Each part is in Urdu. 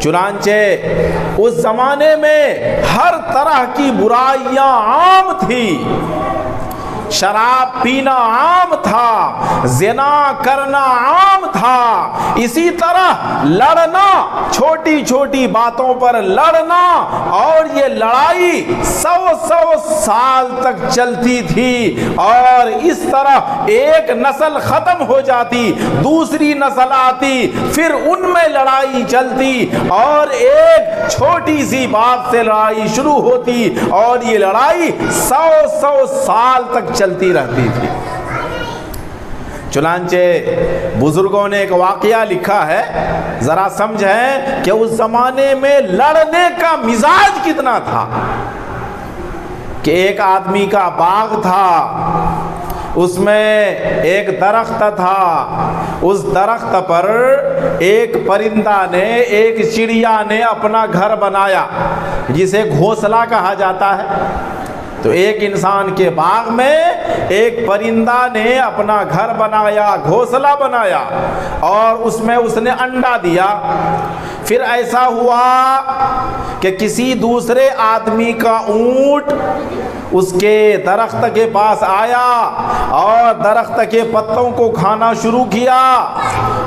چنانچہ اس زمانے میں ہر طرح کی برائیاں عام تھی، شراب پینا عام تھا، زنا کرنا عام تھا، اسی طرح لڑنا، چھوٹی چھوٹی باتوں پر لڑنا، اور یہ لڑائی 100 سال تک چلتی تھی، اور اس طرح ایک نسل ختم ہو جاتی، دوسری نسل آتی، پھر ان میں لڑائی چلتی، اور ایک چھوٹی سی بات سے لڑائی شروع ہوتی، اور یہ لڑائی 100 سال تک چلتی رہتی تھی۔ چنانچہ بزرگوں نے ایک واقعہ لکھا ہے، ذرا سمجھیں کہ اس زمانے میں لڑنے کا مزاج کتنا تھا، کہ ایک آدمی کا باغ تھا، اس میں ایک درخت تھا، اس درخت پر ایک پرندہ نے، ایک چڑیا نے اپنا گھر بنایا، جسے گھونسلہ کہا جاتا ہے۔ تو ایک انسان کے باغ میں ایک پرندہ نے اپنا گھر بنایا، گھونسلہ بنایا، اور اس میں اس نے انڈا دیا۔ پھر ایسا ہوا کہ کسی دوسرے آدمی کا اونٹ اس کے درخت کے پاس آیا اور درخت کے پتوں کو کھانا شروع کیا،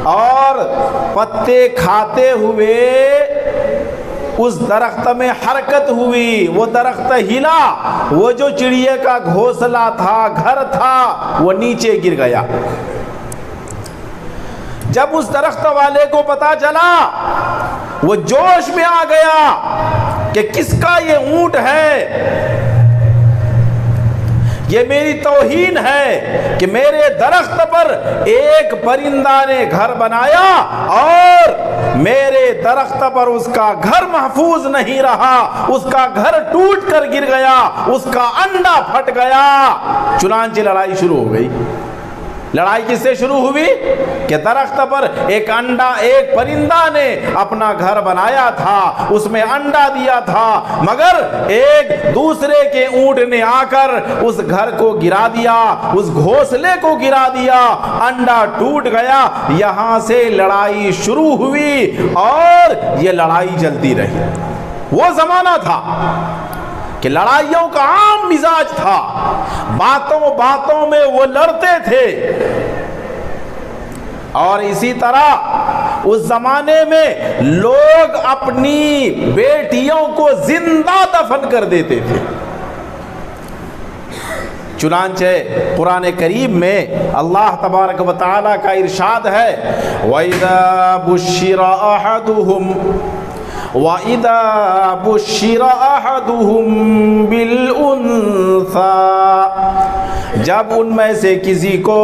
اور پتے کھاتے ہوئے اس درخت میں حرکت ہوئی، وہ درخت ہلا، وہ جو چڑیے کا گھونسلہ تھا، گھر تھا، وہ نیچے گر گیا۔ جب اس درخت والے کو پتا چلا، وہ جوش میں آ گیا کہ کس کا یہ اونٹ ہے، یہ میری توہین ہے کہ میرے درخت پر ایک پرندہ نے گھر بنایا اور میرے درخت پر اس کا گھر محفوظ نہیں رہا، اس کا گھر ٹوٹ کر گر گیا، اس کا انڈا پھٹ گیا۔ چنانچہ لڑائی شروع ہو گئی۔ لڑائی کس سے شروع ہوئی کہ درخت پر ایک پرندہ نے اپنا گھر بنایا تھا، اس میں انڈا دیا تھا، مگر ایک دوسرے کے اونٹ نے آ کر اس گھر کو گرا دیا، اس گھونسلے کو گرا دیا، انڈا ٹوٹ گیا۔ یہاں سے لڑائی شروع ہوئی اور یہ لڑائی چلتی رہی۔ وہ زمانہ تھا کہ لڑائیوں کا عام مزاج تھا، باتوں باتوں میں وہ لڑتے تھے، اور اسی طرح اس زمانے میں لوگ اپنی بیٹیوں کو زندہ دفن کر دیتے تھے۔ چنانچہ قرآن کریم میں اللہ تبارک و تعالیٰ کا ارشاد ہے، وَإِذَا بُشِّرَ أَحَدُهُمْ وَإِذَا بُشِّرَ أَحَدُهُمْ بِالْأُنْثَى، جب ان میں سے کسی کو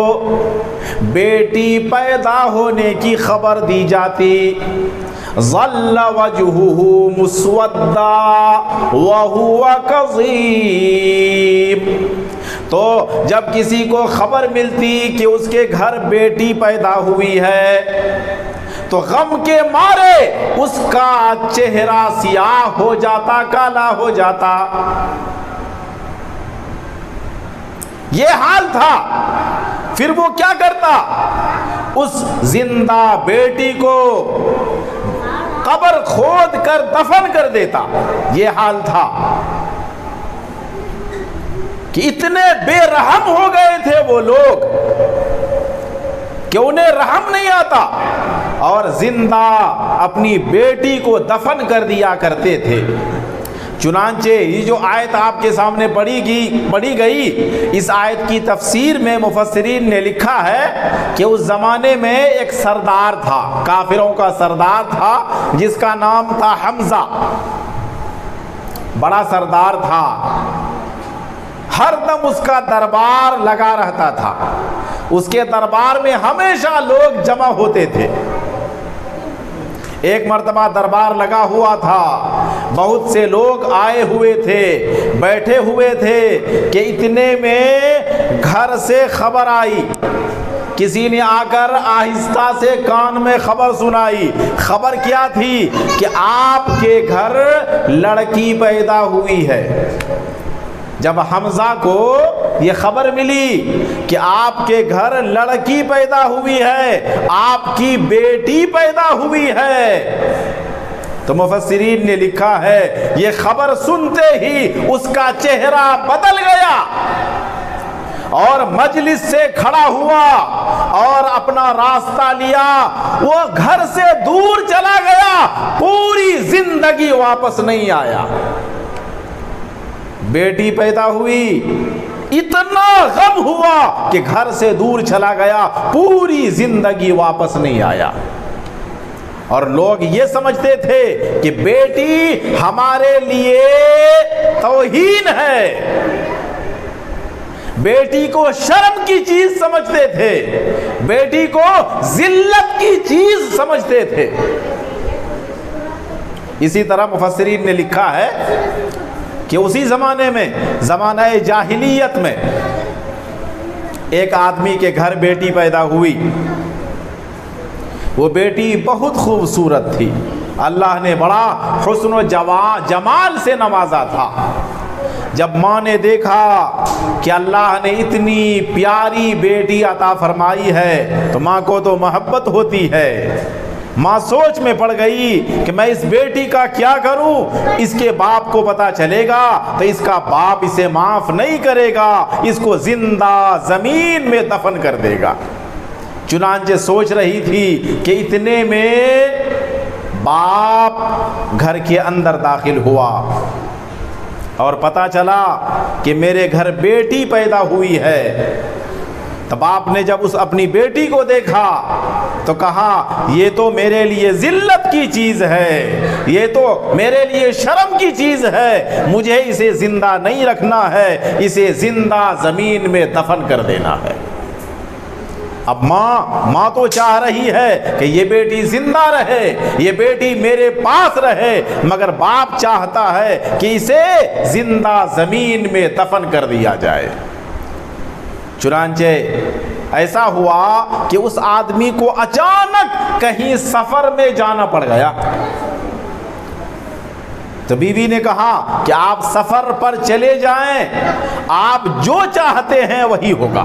بیٹی پیدا ہونے کی خبر دی جاتی، ظل وجهه مسودا وهو كظيم، تو جب کسی کو خبر ملتی کہ اس کے گھر بیٹی پیدا ہوئی ہے تو غم کے مارے اس کا چہرہ سیاہ ہو جاتا، کالا ہو جاتا۔ یہ حال تھا۔ پھر وہ کیا کرتا؟ اس زندہ بیٹی کو قبر کھود کر دفن کر دیتا۔ یہ حال تھا کہ اتنے بے رحم ہو گئے تھے وہ لوگ کہ انہیں رحم نہیں آتا، اور زندہ اپنی بیٹی کو دفن کر دیا کرتے تھے۔ چنانچہ یہ جو آیت آپ کے سامنے پڑھی گئی، اس آیت کی تفسیر میں مفسرین نے لکھا ہے کہ اس زمانے میں ایک سردار تھا، کافروں کا سردار تھا، جس کا نام تھا حمزہ۔ بڑا سردار تھا، ہر دم اس کا دربار لگا رہتا تھا، اس کے دربار میں ہمیشہ لوگ جمع ہوتے تھے۔ ایک مرتبہ دربار لگا ہوا تھا، بہت سے لوگ آئے ہوئے تھے، بیٹھے ہوئے تھے کہ اتنے میں گھر سے خبر آئی، کسی نے آ کر آہستہ سے کان میں خبر سنائی۔ خبر کیا تھی کہ آپ کے گھر لڑکی پیدا ہوئی ہے۔ جب حمزہ کو یہ خبر ملی کہ آپ کے گھر لڑکی پیدا ہوئی ہے، آپ کی بیٹی پیدا ہوئی ہے، تو مفسرین نے لکھا ہے یہ خبر سنتے ہی اس کا چہرہ بدل گیا اور مجلس سے کھڑا ہوا اور اپنا راستہ لیا، وہ گھر سے دور چلا گیا، پوری زندگی واپس نہیں آیا۔ بیٹی پیدا ہوئی، اتنا غم ہوا کہ گھر سے دور چلا گیا، پوری زندگی واپس نہیں آیا۔ اور لوگ یہ سمجھتے تھے کہ بیٹی ہمارے لیے توہین ہے، بیٹی کو شرم کی چیز سمجھتے تھے، بیٹی کو ذلت کی چیز سمجھتے تھے۔ اسی طرح مفسرین نے لکھا ہے کہ اسی زمانے میں، زمانہ جاہلیت میں، ایک آدمی کے گھر بیٹی پیدا ہوئی۔ وہ بیٹی بہت خوبصورت تھی، اللہ نے بڑا حسن و جمال سے نوازا تھا۔ جب ماں نے دیکھا کہ اللہ نے اتنی پیاری بیٹی عطا فرمائی ہے تو ماں کو تو محبت ہوتی ہے۔ ماں سوچ میں پڑ گئی کہ میں اس بیٹی کا کیا کروں، اس کے باپ کو پتا چلے گا تو اس کا باپ اسے معاف نہیں کرے گا، اس کو زندہ زمین میں دفن کر دے گا۔ چنانچہ سوچ رہی تھی کہ اتنے میں باپ گھر کے اندر داخل ہوا اور پتا چلا کہ میرے گھر بیٹی پیدا ہوئی ہے۔ تب آپ نے جب اس اپنی بیٹی کو دیکھا تو کہا یہ تو میرے لیے ذلت کی چیز ہے، یہ تو میرے لیے شرم کی چیز ہے، مجھے اسے زندہ نہیں رکھنا ہے، اسے زندہ زمین میں دفن کر دینا ہے۔ اب ماں تو چاہ رہی ہے کہ یہ بیٹی زندہ رہے، یہ بیٹی میرے پاس رہے، مگر باپ چاہتا ہے کہ اسے زندہ زمین میں دفن کر دیا جائے۔ چنانچہ ایسا ہوا کہ اس آدمی کو اچانک کہیں سفر میں جانا پڑ گیا۔ تو بیوی نے کہا کہ آپ سفر پر چلے جائیں، آپ جو چاہتے ہیں وہی ہوگا۔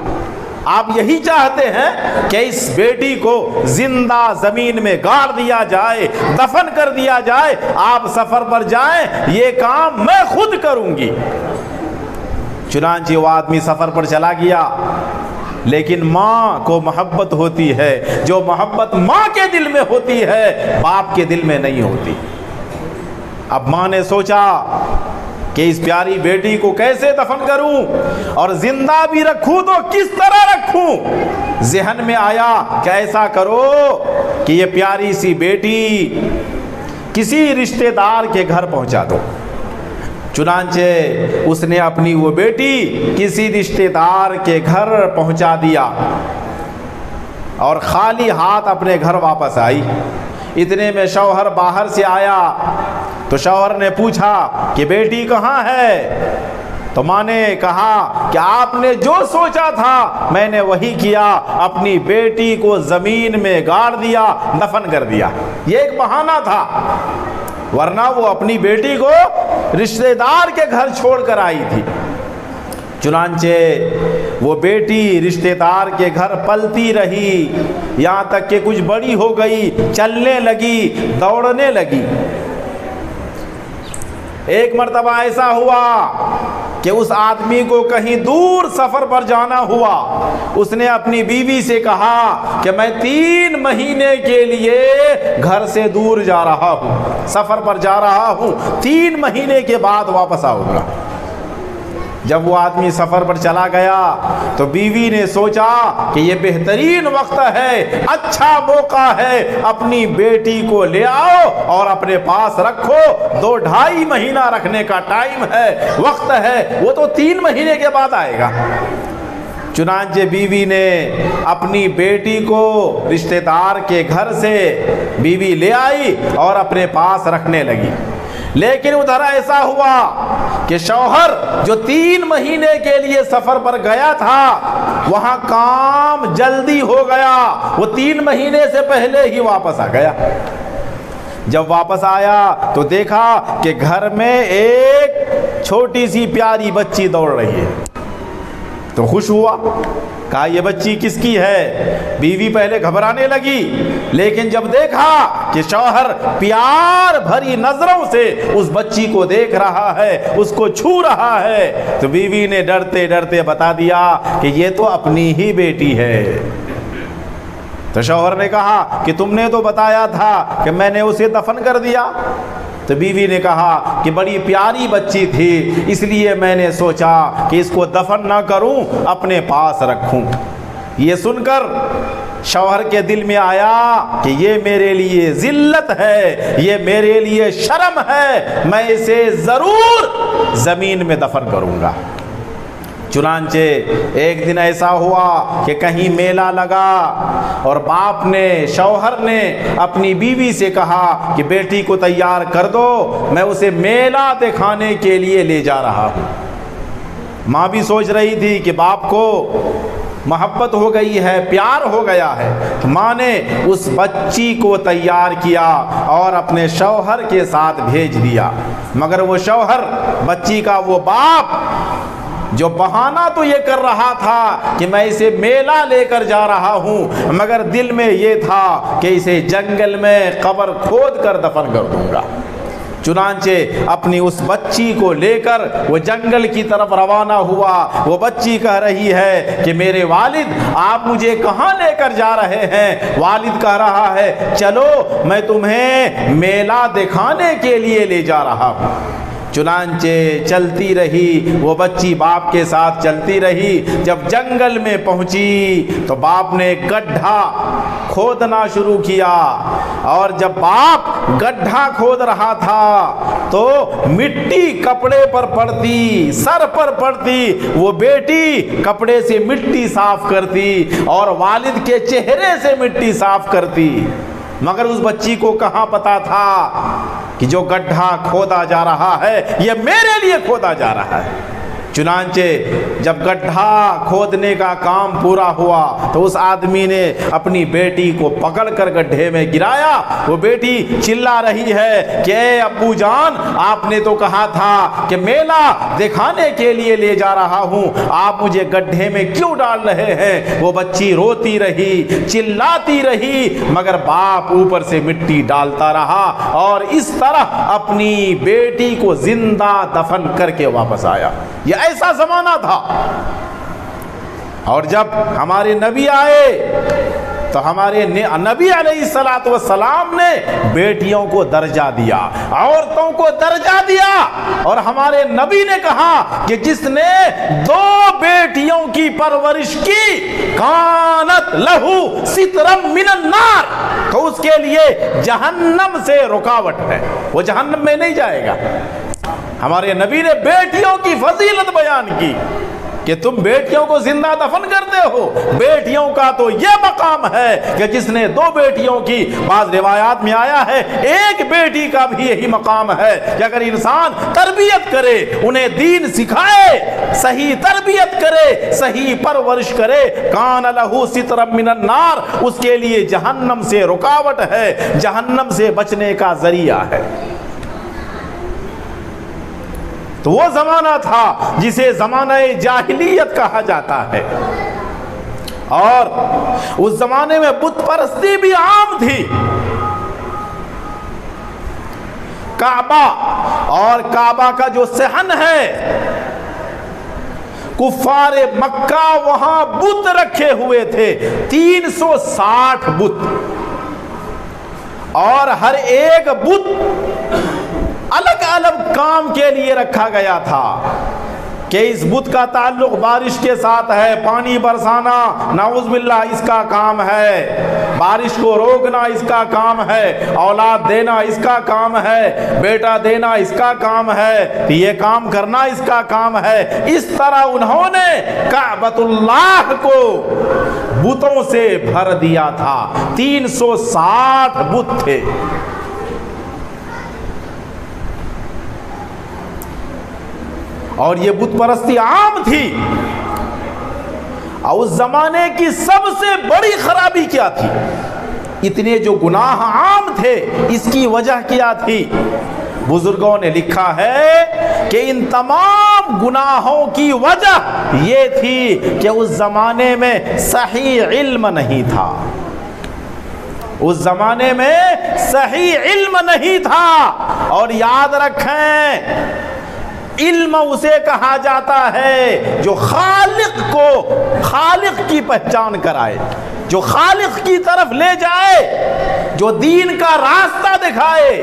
آپ یہی چاہتے ہیں کہ اس بیٹی کو زندہ زمین میں گاڑ دیا جائے، دفن کر دیا جائے، آپ سفر پر جائیں، یہ کام میں خود کروں گی۔ چنانچہ وہ آدمی سفر پر چلا گیا، لیکن ماں کو محبت ہوتی ہے، جو محبت ماں کے دل میں ہوتی ہے باپ کے دل میں نہیں ہوتی۔ اب ماں نے سوچا کہ اس پیاری بیٹی کو کیسے دفن کروں اور زندہ بھی رکھوں تو کس طرح رکھوں۔ ذہن میں آیا کہ ایسا کرو کہ یہ پیاری سی بیٹی کسی رشتہ دار کے گھر پہنچا دو۔ چنانچہ اس نے اپنی وہ بیٹی کسی رشتہ دار کے گھر پہنچا دیا اور خالی ہاتھ اپنے گھر واپس آئی۔ اتنے میں شوہر باہر سے آیا تو شوہر نے پوچھا کہ بیٹی کہاں ہے؟ تو ماں نے کہا کہ آپ نے جو سوچا تھا میں نے وہی کیا، اپنی بیٹی کو زمین میں گاڑ دیا، دفن کر دیا۔ یہ ایک بہانہ تھا، ورنہ وہ اپنی بیٹی کو رشتہ دار کے گھر چھوڑ کر آئی تھی۔ چنانچہ وہ بیٹی رشتہ دار کے گھر پلتی رہی، یہاں تک کہ کچھ بڑی ہو گئی، چلنے لگی، دوڑنے لگی۔ ایک مرتبہ ایسا ہوا کہ اس آدمی کو کہیں دور سفر پر جانا ہوا۔ اس نے اپنی بیوی سے کہا کہ میں 3 مہینے کے لیے گھر سے دور جا رہا ہوں، سفر پر جا رہا ہوں، 3 مہینے کے بعد واپس آؤں گا۔ جب وہ آدمی سفر پر چلا گیا تو بیوی نے سوچا کہ یہ بہترین وقت ہے، اچھا موقع ہے، اپنی بیٹی کو لے آؤ اور اپنے پاس رکھو، 2-2.5 مہینہ رکھنے کا ٹائم ہے، وقت ہے، وہ تو 3 مہینے کے بعد آئے گا۔ چنانچہ بیوی نے اپنی بیٹی کو رشتہ دار کے گھر سے بیوی لے آئی اور اپنے پاس رکھنے لگی۔ لیکن ادھر ایسا ہوا کہ شوہر جو 3 مہینے کے لیے سفر پر گیا تھا وہاں کام جلدی ہو گیا، وہ 3 مہینے سے پہلے ہی واپس آ گیا۔ جب واپس آیا تو دیکھا کہ گھر میں ایک چھوٹی سی پیاری بچی دوڑ رہی ہے، تو خوش ہوا، کہا یہ بچی کس کی ہے؟ بیوی پہلے گھبرانے لگی، لیکن جب دیکھا کہ شوہر پیار بھری نظروں سے اس بچی کو دیکھ رہا ہے، اس کو چھو رہا ہے، تو بیوی نے ڈرتے ڈرتے بتا دیا کہ یہ تو اپنی ہی بیٹی ہے۔ تو شوہر نے کہا کہ تم نے تو بتایا تھا کہ میں نے اسے دفن کر دیا۔ تو بیوی نے کہا کہ بڑی پیاری بچی تھی، اس لیے میں نے سوچا کہ اس کو دفن نہ کروں، اپنے پاس رکھوں۔ یہ سن کر شوہر کے دل میں آیا کہ یہ میرے لیے ذلت ہے، یہ میرے لیے شرم ہے، میں اسے ضرور زمین میں دفن کروں گا۔ چنانچہ ایک دن ایسا ہوا کہ کہیں میلہ لگا اور باپ نے، شوہر نے اپنی بیوی سے کہا کہ بیٹی کو تیار کر دو، میں اسے میلہ دکھانے کے لیے لے جا رہا ہوں۔ ماں بھی سوچ رہی تھی کہ باپ کو محبت ہو گئی ہے، پیار ہو گیا ہے، تو ماں نے اس بچی کو تیار کیا اور اپنے شوہر کے ساتھ بھیج دیا۔ مگر وہ شوہر، بچی کا وہ باپ، جو بہانہ تو یہ کر رہا تھا کہ میں اسے میلہ لے کر جا رہا ہوں، مگر دل میں یہ تھا کہ اسے جنگل میں قبر کھود کر دفن کر دوں گا۔ چنانچہ اپنی اس بچی کو لے کر وہ جنگل کی طرف روانہ ہوا۔ وہ بچی کہہ رہی ہے کہ میرے والد آپ مجھے کہاں لے کر جا رہے ہیں؟ والد کہہ رہا ہے چلو میں تمہیں میلہ دکھانے کے لیے لے جا رہا ہوں۔ چنانچہ چلتی رہی وہ بچی، باپ کے ساتھ چلتی رہی۔ جب جنگل میں پہنچی تو باپ نے گڈھا کھودنا شروع کیا، اور جب باپ گڈھا کھود رہا تھا تو مٹی کپڑے پر پڑتی، سر پر پڑتی، وہ بیٹی کپڑے سے مٹی صاف کرتی اور والد کے چہرے سے مٹی صاف کرتی۔ مگر اس بچی کو کہاں پتا تھا کہ جو گڈھا کھودا جا رہا ہے یہ میرے لیے کھودا جا رہا ہے۔ چنانچہ جب گڈھا کھودنے کا کام پورا ہوا تو اس آدمی نے اپنی بیٹی کو پکڑ کر گڈھے میں گرایا۔ وہ بیٹی چلا رہی ہے کہ اے ابو جان، آپ نے تو کہا تھا کہ میلہ دکھانے کے لیے لے جا رہا ہوں، آپ مجھے گڈھے میں کیوں ڈال رہے ہیں؟ وہ بچی روتی رہی، چلاتی رہی، مگر باپ اوپر سے مٹی ڈالتا رہا اور اس طرح اپنی بیٹی کو زندہ دفن کر کے واپس آیا۔ یہ ایسا زمانہ تھا۔ اور جب ہمارے نبی آئے تو ہمارے نبی علیہ السلام نے بیٹیوں کو درجہ دیا، عورتوں کو درجہ دیا، اور ہمارے نبی نے کہا کہ جس نے 2 بیٹیوں کی پرورش کی کانت لہو سترم من النار، تو اس کے لیے جہنم سے رکاوٹ ہے، وہ جہنم میں نہیں جائے گا۔ ہمارے نبی نے بیٹیوں کی فضیلت بیان کی کہ تم بیٹیوں کو زندہ دفن کرتے ہو۔ بیٹیوں کا تو یہ مقام ہے کہ جس نے 2 بیٹیوں کی، بعض روایات میں آیا ہے 1 بیٹی کا بھی یہی مقام ہے کہ اگر انسان تربیت کرے، انہیں دین سکھائے، صحیح تربیت کرے، صحیح پرورش کرے، کان لہو سترم من النار، اس کے لیے جہنم سے رکاوٹ ہے، جہنم سے بچنے کا ذریعہ ہے۔ تو وہ زمانہ تھا جسے زمانہ جاہلیت کہا جاتا ہے، اور اس زمانے میں بت پرستی بھی عام تھی۔ کعبہ اور کعبہ کا جو صحن ہے، کفار مکہ وہاں بت رکھے ہوئے تھے، 360 بت، اور ہر ایک بت الگ الگ کام کے لیے رکھا گیا تھا کہ اس بت کا تعلق بارش کے ساتھ ہے، پانی برسانا نعوذ باللہ اس کا کام ہے، بارش کو روکنا اس کا کام ہے، اولاد دینا اس کا کام ہے، بیٹا دینا اس کا کام ہے، یہ کام کرنا اس کا کام ہے۔ اس طرح انہوں نے کعبۃ اللہ کو بتوں سے بھر دیا تھا، 360 بت تھے۔ اور یہ بت پرستی عام تھی، اور اس زمانے کی سب سے بڑی خرابی کیا تھی؟ اتنے جو گناہ عام تھے، اس کی وجہ کیا تھی؟ بزرگوں نے لکھا ہے کہ ان تمام گناہوں کی وجہ یہ تھی کہ اس زمانے میں صحیح علم نہیں تھا۔ اس زمانے میں صحیح علم نہیں تھا. اور یاد رکھیں علم اسے کہا جاتا ہے جو خالق کی پہچان کرائے, جو خالق کی طرف لے جائے, جو دین کا راستہ دکھائے.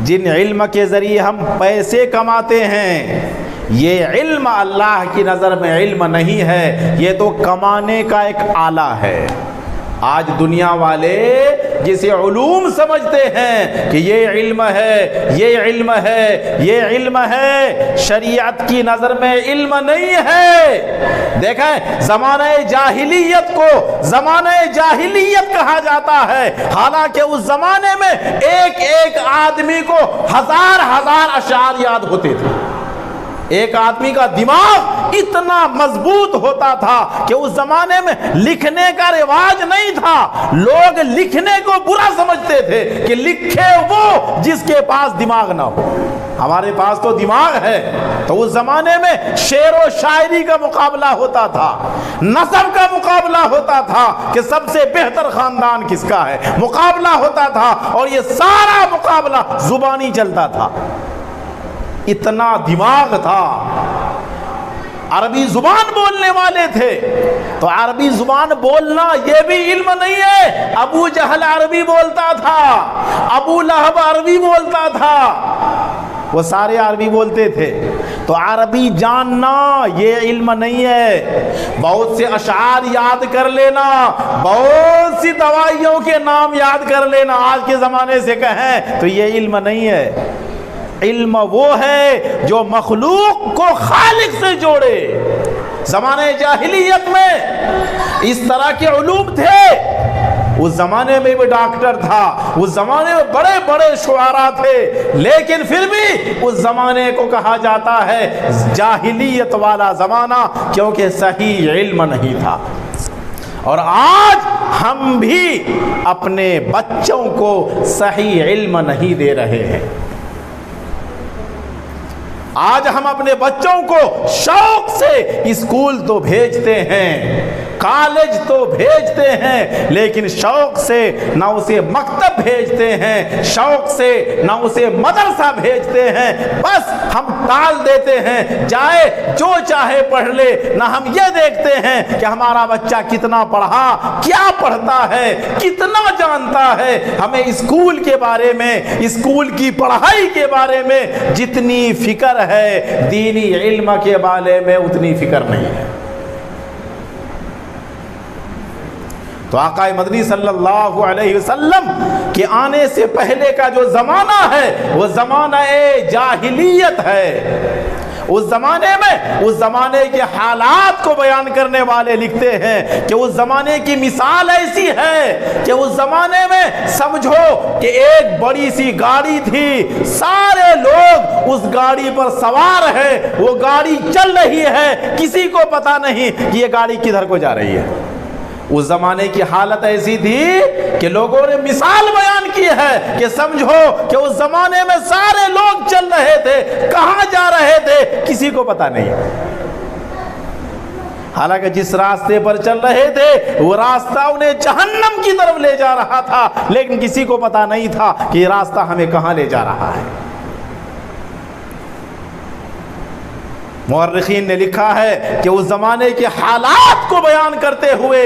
جن علم کے ذریعے ہم پیسے کماتے ہیں, یہ علم اللہ کی نظر میں علم نہیں ہے, یہ تو کمانے کا ایک آلہ ہے. آج دنیا والے جسے علوم سمجھتے ہیں کہ یہ علم ہے, یہ علم ہے, یہ علم ہے, شریعت کی نظر میں علم نہیں ہے. دیکھیں زمانہ جاہلیت کو زمانہ جاہلیت کہا جاتا ہے, حالانکہ اس زمانے میں ایک ایک آدمی کو ہزار ہزار اشعار یاد ہوتے تھے. ایک آدمی کا دماغ اتنا مضبوط ہوتا تھا کہ اس زمانے میں لکھنے کا رواج نہیں تھا. لوگ لکھنے کو برا سمجھتے تھے کہ لکھے وہ جس کے پاس دماغ نہ ہو. ہمارے پاس تو دماغ ہے. تو اس زمانے میں شعر و شاعری کا مقابلہ ہوتا تھا, نسب کا مقابلہ ہوتا تھا کہ سب سے بہتر خاندان کس کا ہے, مقابلہ ہوتا تھا. اور یہ سارا مقابلہ زبانی چلتا تھا. اتنا دماغ تھا. عربی زبان بولنے والے تھے, تو عربی زبان بولنا یہ بھی علم نہیں ہے. ابو جہل عربی بولتا تھا, ابو لہب عربی بولتا تھا, وہ سارے عربی بولتے تھے. تو عربی جاننا یہ علم نہیں ہے. بہت سے اشعار یاد کر لینا, بہت سی دوائیوں کے نام یاد کر لینا, آج کے زمانے سے کہیں تو یہ علم نہیں ہے. علم وہ ہے جو مخلوق کو خالق سے جوڑے. زمانے جاہلیت میں اس طرح کے علوم تھے. اس زمانے میں بھی ڈاکٹر تھا, اس زمانے میں بڑے بڑے شعراء تھے, لیکن پھر بھی اس زمانے کو کہا جاتا ہے جاہلیت والا زمانہ, کیونکہ صحیح علم نہیں تھا. اور آج ہم بھی اپنے بچوں کو صحیح علم نہیں دے رہے ہیں. آج ہم اپنے بچوں کو شوق سے اسکول تو بھیجتے ہیں, کالج تو بھیجتے ہیں, لیکن شوق سے نہ اسے مکتب بھیجتے ہیں, شوق سے نہ اسے مدرسہ بھیجتے ہیں. بس ہم ٹال دیتے ہیں, جائے جو چاہے پڑھ لے. نہ ہم یہ دیکھتے ہیں کہ ہمارا بچہ کتنا پڑھا, کیا پڑھتا ہے, کتنا جانتا ہے. ہمیں اسکول کے بارے میں, اسکول کی پڑھائی کے بارے میں جتنی فکر ہے, دینی علم کے بارے میں اتنی فکر نہیں ہے. تو آقا مدنی صلی اللہ علیہ وسلم کے آنے سے پہلے کا جو زمانہ ہے وہ زمانہ جاہلیت ہے. اس زمانے میں اس زمانے کے حالات کو بیان کرنے والے لکھتے ہیں کہ اس زمانے کی مثال ایسی ہے کہ اس زمانے میں سمجھو کہ ایک بڑی سی گاڑی تھی, سارے لوگ اس گاڑی پر سوار ہیں, وہ گاڑی چل رہی ہے, کسی کو پتا نہیں کہ یہ گاڑی کدھر کو جا رہی ہے. اس زمانے کی حالت ایسی تھی کہ لوگوں نے مثال بیان کی ہے کہ سمجھو کہ اس زمانے میں سارے لوگ چل رہے تھے, کہاں جا رہے تھے کسی کو پتا نہیں. حالانکہ جس راستے پر چل رہے تھے وہ راستہ انہیں جہنم کی طرف لے جا رہا تھا, لیکن کسی کو پتا نہیں تھا کہ یہ راستہ ہمیں کہاں لے جا رہا ہے. مورخین نے لکھا ہے کہ اس زمانے کے حالات کو بیان کرتے ہوئے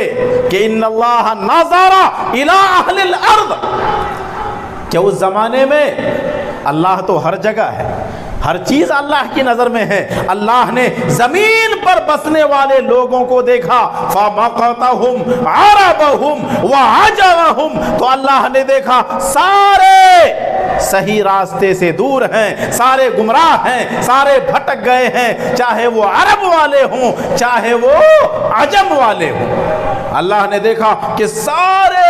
کہ ان اللہ نظر الی اہل الارض, کہ اس زمانے میں اللہ تو ہر جگہ ہے, ہر چیز اللہ کی نظر میں ہے. اللہ نے زمین پر بسنے والے لوگوں کو دیکھا, فَمَقَتَهُمْ عَرَبَهُمْ وَعَجَمَهُمْ, تو اللہ نے دیکھا سارے صحیح راستے سے دور ہیں, سارے گمراہ ہیں, سارے بھٹک گئے ہیں, چاہے وہ عرب والے ہوں چاہے وہ عجم والے ہوں. اللہ نے دیکھا کہ سارے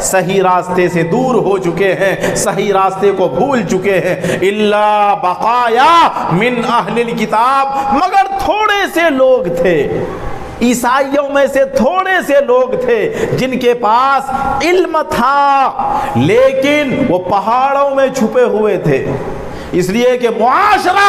صحیح راستے سے دور ہو چکے ہیں, صحیح راستے کو بھول چکے ہیں. الا بقایا من اہل الکتاب, مگر تھوڑے سے لوگ تھے, عیسائیوں میں سے تھوڑے سے لوگ تھے جن کے پاس علم تھا, لیکن وہ پہاڑوں میں چھپے ہوئے تھے. اس لیے کہ معاشرہ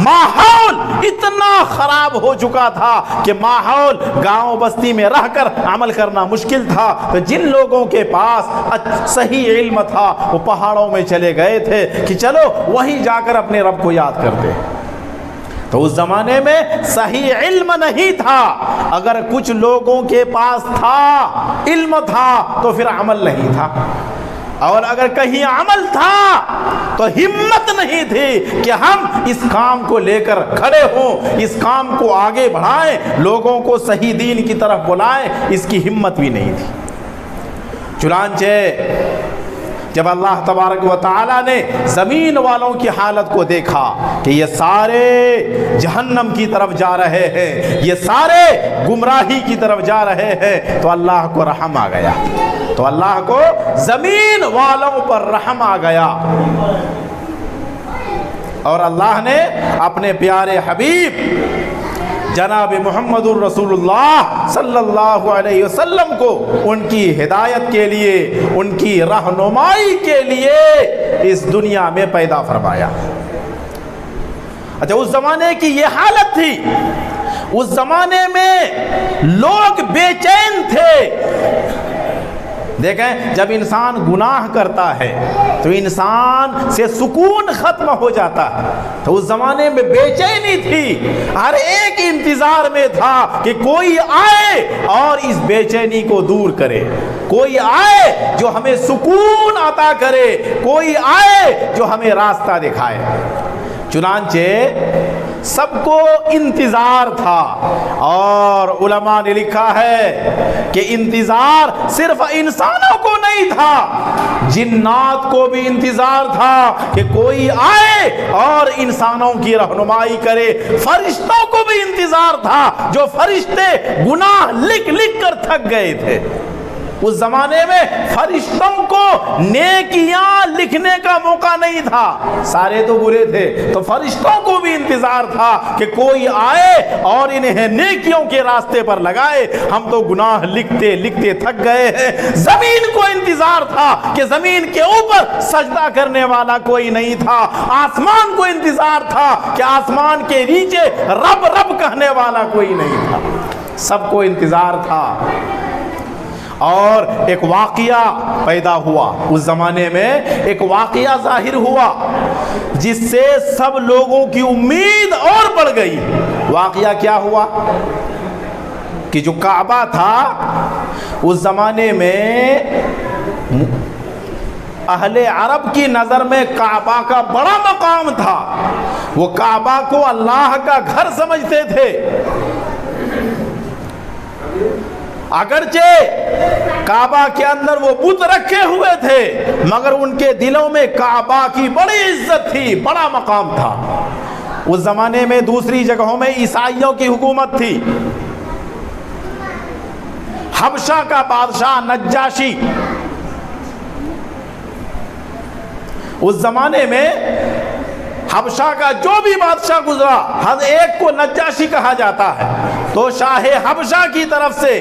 ماحول اتنا خراب ہو چکا تھا کہ ماحول گاؤں بستی میں رہ کر عمل کرنا مشکل تھا، تو جن لوگوں کے پاس صحیح علم تھا وہ پہاڑوں میں چلے گئے تھے کہ چلو وہیں جا کر اپنے رب کو یاد کرتے۔ تو اس زمانے میں صحیح علم نہیں تھا، اگر کچھ لوگوں کے پاس تھا علم تھا تو پھر عمل نہیں تھا، اور اگر کہیں عمل تھا تو ہمت نہیں تھی کہ ہم اس کام کو لے کر کھڑے ہوں، اس کام کو آگے بڑھائیں، لوگوں کو صحیح دین کی طرف بلائیں، اس کی ہمت بھی نہیں تھی۔ چنانچہ جب اللہ تبارک و تعالیٰ نے زمین والوں کی حالت کو دیکھا کہ یہ سارے جہنم کی طرف جا رہے ہیں، یہ سارے گمراہی کی طرف جا رہے ہیں، تو اللہ کو رحم آ گیا، تو اللہ کو زمین والوں پر رحم آ گیا، اور اللہ نے اپنے پیارے حبیب جناب محمد الرسول اللہ صلی اللہ علیہ وسلم کو ان کی ہدایت کے لیے، ان کی رہنمائی کے لیے اس دنیا میں پیدا فرمایا۔ اچھا، اس زمانے کی یہ حالت تھی، اس زمانے میں لوگ بے چین تھے۔ دیکھیں، جب انسان گناہ کرتا ہے تو انسان سے سکون ختم ہو جاتا ہے، تو اس زمانے میں بے چینی تھی، ہر ایک انتظار میں تھا کہ کوئی آئے اور اس بے چینی کو دور کرے، کوئی آئے جو ہمیں سکون عطا کرے، کوئی آئے جو ہمیں راستہ دکھائے۔ چنانچہ سب کو انتظار تھا، اور علماء نے لکھا ہے کہ انتظار صرف انسانوں کو نہیں تھا، جنات کو بھی انتظار تھا کہ کوئی آئے اور انسانوں کی رہنمائی کرے، فرشتوں کو بھی انتظار تھا، جو فرشتے گناہ لکھ لکھ کر تھک گئے تھے۔ اس زمانے میں فرشتوں کو نیکیاں لکھنے کا موقع نہیں تھا، سارے تو برے تھے، تو فرشتوں کو بھی انتظار تھا کہ کوئی آئے اور انہیں نیکیوں کے راستے پر لگائے، ہم تو گناہ لکھتے لکھتے تھک گئے ہیں۔ زمین کو انتظار تھا کہ زمین کے اوپر سجدہ کرنے والا کوئی نہیں تھا، آسمان کو انتظار تھا کہ آسمان کے نیچے رب رب کہنے والا کوئی نہیں تھا، سب کو انتظار تھا۔ اور ایک واقعہ پیدا ہوا، اس زمانے میں ایک واقعہ ظاہر ہوا جس سے سب لوگوں کی امید اور بڑھ گئی۔ واقعہ کیا ہوا کہ جو کعبہ تھا اس زمانے میں اہل عرب کی نظر میں کعبہ کا بڑا مقام تھا، وہ کعبہ کو اللہ کا گھر سمجھتے تھے، اگرچہ کعبہ کے اندر وہ بت رکھے ہوئے تھے، مگر ان کے دلوں میں کعبہ کی بڑی عزت تھی، بڑا مقام تھا۔ اس زمانے میں دوسری جگہوں میں عیسائیوں کی حکومت تھی، حبشہ کا بادشاہ نجاشی، اس زمانے میں حبشہ کا جو بھی بادشاہ گزرا، ہر ایک کو نجاشی کہا جاتا ہے، تو شاہ حبشہ کی طرف سے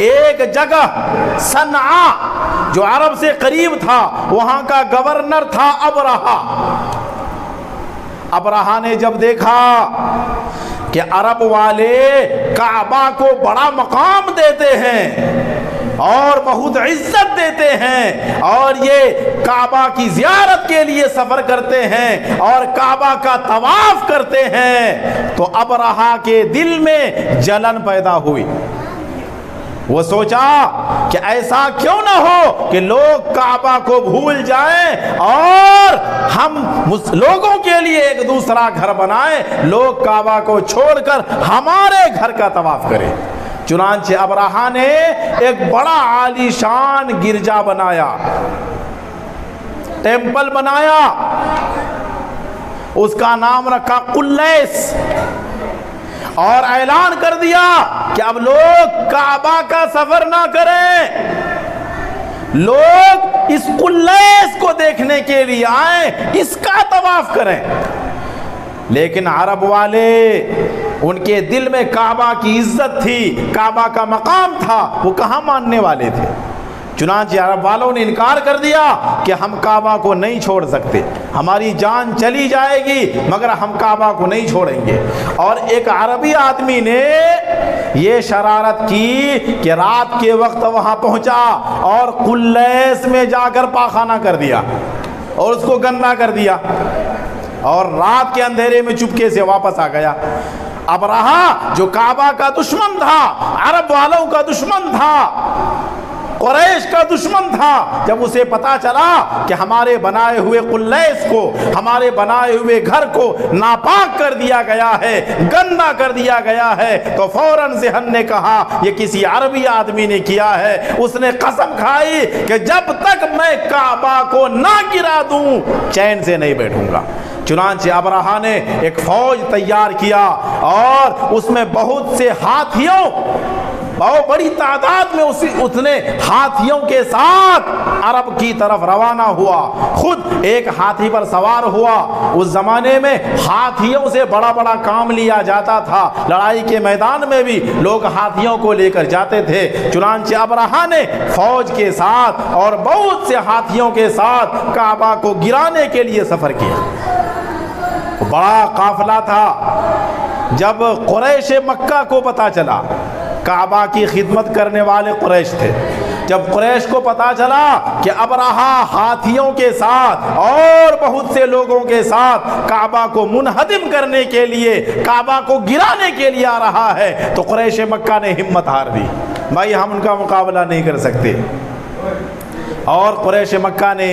ایک جگہ صنعاء جو عرب سے قریب تھا، وہاں کا گورنر تھا ابرہہ۔ ابرہہ نے جب دیکھا کہ عرب والے کعبہ کو بڑا مقام دیتے ہیں اور بہت عزت دیتے ہیں، اور یہ کعبہ کی زیارت کے لیے سفر کرتے ہیں اور کعبہ کا طواف کرتے ہیں، تو ابرہہ کے دل میں جلن پیدا ہوئی۔ وہ سوچا کہ ایسا کیوں نہ ہو کہ لوگ کعبہ کو بھول جائیں اور ہم لوگوں کے لیے ایک دوسرا گھر بنائیں، لوگ کعبہ کو چھوڑ کر ہمارے گھر کا طواف کریں۔ چنانچہ ابرہہ نے ایک بڑا عالی شان گرجا بنایا، ٹیمپل بنایا، اس کا نام رکھا قلیس، اور اعلان کر دیا کہ اب لوگ کعبہ کا سفر نہ کریں، لوگ اس قلیس کو دیکھنے کے لیے آئیں، اس کا طواف کریں۔ لیکن عرب والے، ان کے دل میں کعبہ کی عزت تھی، کعبہ کا مقام تھا، وہ کہاں ماننے والے تھے۔ چنانچہ عرب والوں نے انکار کر دیا کہ ہم کعبہ کو نہیں چھوڑ سکتے، ہماری جان چلی جائے گی مگر ہم کعبہ کو نہیں چھوڑیں گے۔ اور ایک عربی آدمی نے یہ شرارت کی کہ رات کے وقت وہاں پہنچا اور قلیس میں جا کر پاخانہ کر دیا اور اس کو گندا کر دیا، اور رات کے اندھیرے میں چپکے سے واپس آ گیا۔ ابرہہ جو کعبہ کا دشمن تھا، عرب والوں کا دشمن تھا، قریش کا دشمن تھا، جب اسے پتا چلا کہ ہمارے بنائے ہوئے قلیس کو، ہمارے بنائے ہوئے گھر کو ناپاک کر دیا گیا ہے، گندا کر دیا گیا ہے، تو فوراً ذہن نے کہا یہ کسی عربی آدمی نے کیا ہے۔ اس نے قسم کھائی کہ جب تک میں کعبہ کو نہ گرا دوں چین سے نہیں بیٹھوں گا۔ چنانچہ ابرہہ نے ایک فوج تیار کیا اور اس میں بہت سے ہاتھیوں، بہت بڑی تعداد میں اس نے ہاتھیوں کے ساتھ عرب کی طرف روانہ ہوا، خود ایک ہاتھی پر سوار ہوا۔ اس زمانے میں ہاتھیوں سے بڑا بڑا کام لیا جاتا تھا، لڑائی کے میدان میں بھی لوگ ہاتھیوں کو لے کر جاتے تھے۔ چنانچہ ابرہہ نے فوج کے ساتھ اور بہت سے ہاتھیوں کے ساتھ کعبہ کو گرانے کے لیے سفر کیا۔ بڑا قافلہ تھا۔ جب قریش مکہ کو پتا چلا، کعبہ کی خدمت کرنے والے قریش تھے، جب قریش کو پتا چلا کہ ابرہہ ہاتھیوں کے ساتھ اور بہت سے لوگوں کے ساتھ کعبہ کو منہدم کرنے کے لیے، کعبہ کو گرانے کے لیے آ رہا ہے، تو قریش مکہ نے ہمت ہار دی، بھائی ہم ان کا مقابلہ نہیں کر سکتے۔ اور قریش مکہ نے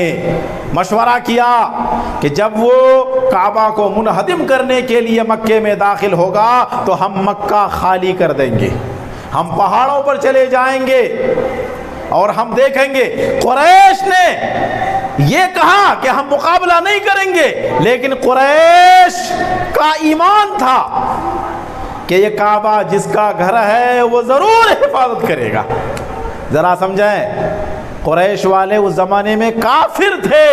مشورہ کیا کہ جب وہ کعبہ کو منہدم کرنے کے لیے مکے میں داخل ہوگا تو ہم مکہ خالی کر دیں گے، ہم پہاڑوں پر چلے جائیں گے اور ہم دیکھیں گے۔ قریش نے یہ کہا کہ ہم مقابلہ نہیں کریں گے، لیکن قریش کا ایمان تھا کہ یہ کعبہ جس کا گھر ہے وہ ضرور حفاظت کرے گا۔ ذرا سمجھیں، قریش والے اس زمانے میں کافر تھے،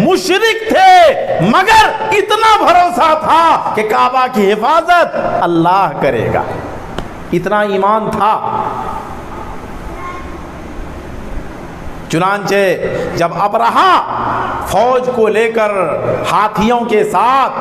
مشرک تھے، مگر اتنا بھروسہ تھا کہ کعبہ کی حفاظت اللہ کرے گا، اتنا ایمان تھا۔ چنانچہ جب ابرہہ فوج کو لے کر ہاتھیوں کے ساتھ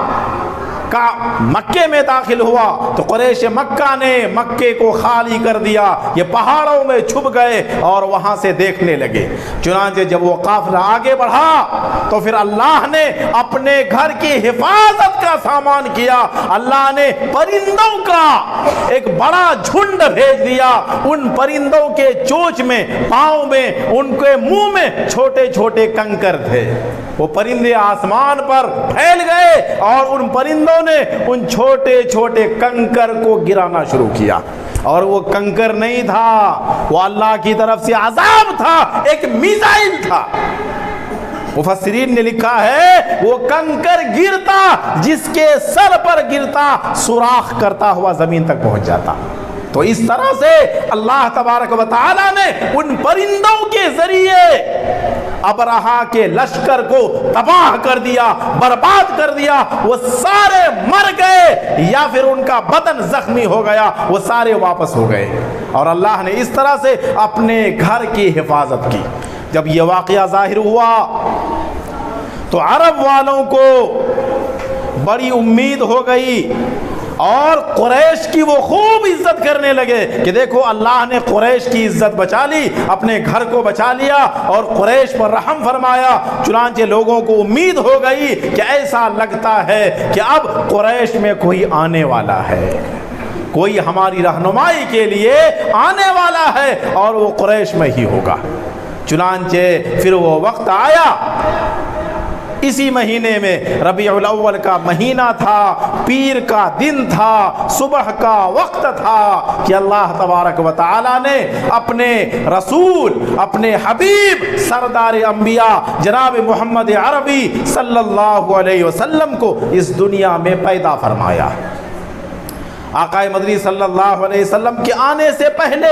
مکے میں داخل ہوا تو قریش مکہ نے مکے کو خالی کر دیا، یہ پہاڑوں میں چھپ گئے اور وہاں سے دیکھنے لگے۔ چنانچہ جب وہ قافلہ آگے بڑھا تو پھر اللہ نے اپنے گھر کی حفاظت کا سامان کیا، اللہ نے پرندوں کا ایک بڑا جھنڈ بھیج دیا۔ ان پرندوں کے چونچ میں، پاؤں میں، ان کے منہ میں چھوٹے چھوٹے کنکر تھے، وہ پرندے آسمان پر پھیل گئے اور ان پرندوں نے ان چھوٹے چھوٹے کنکر کو گرانا شروع کیا، اور وہ کنکر نہیں تھا، وہ اللہ کی طرف سے عذاب تھا، ایک میزائل تھا۔ مفسرین نے لکھا ہے وہ کنکر گرتا، جس کے سر پر گرتا سوراخ کرتا ہوا زمین تک پہنچ جاتا۔ تو اس طرح سے اللہ تبارک و تعالی نے ان پرندوں کے ذریعے ابرہہ کے لشکر کو تباہ کر دیا، برباد کر دیا، وہ سارے مر گئے یا پھر ان کا بدن زخمی ہو گیا، وہ سارے واپس ہو گئے، اور اللہ نے اس طرح سے اپنے گھر کی حفاظت کی۔ جب یہ واقعہ ظاہر ہوا تو عرب والوں کو بڑی امید ہو گئی اور قریش کی وہ خوب عزت کرنے لگے کہ دیکھو اللہ نے قریش کی عزت بچا لی، اپنے گھر کو بچا لیا اور قریش پر رحم فرمایا۔ چنانچہ لوگوں کو امید ہو گئی کہ ایسا لگتا ہے کہ اب قریش میں کوئی آنے والا ہے، کوئی ہماری رہنمائی کے لیے آنے والا ہے اور وہ قریش میں ہی ہوگا۔ چنانچہ پھر وہ وقت آیا، اسی مہینے میں ربیع الاول کا مہینہ تھا، پیر کا دن تھا، صبح کا وقت تھا کہ اللہ تبارک و تعالی نے اپنے رسول، اپنے حبیب، سردار انبیاء جناب محمد عربی صلی اللہ علیہ وسلم کو اس دنیا میں پیدا فرمایا۔ آقا مدنی صلی اللہ علیہ وسلم کے آنے سے پہلے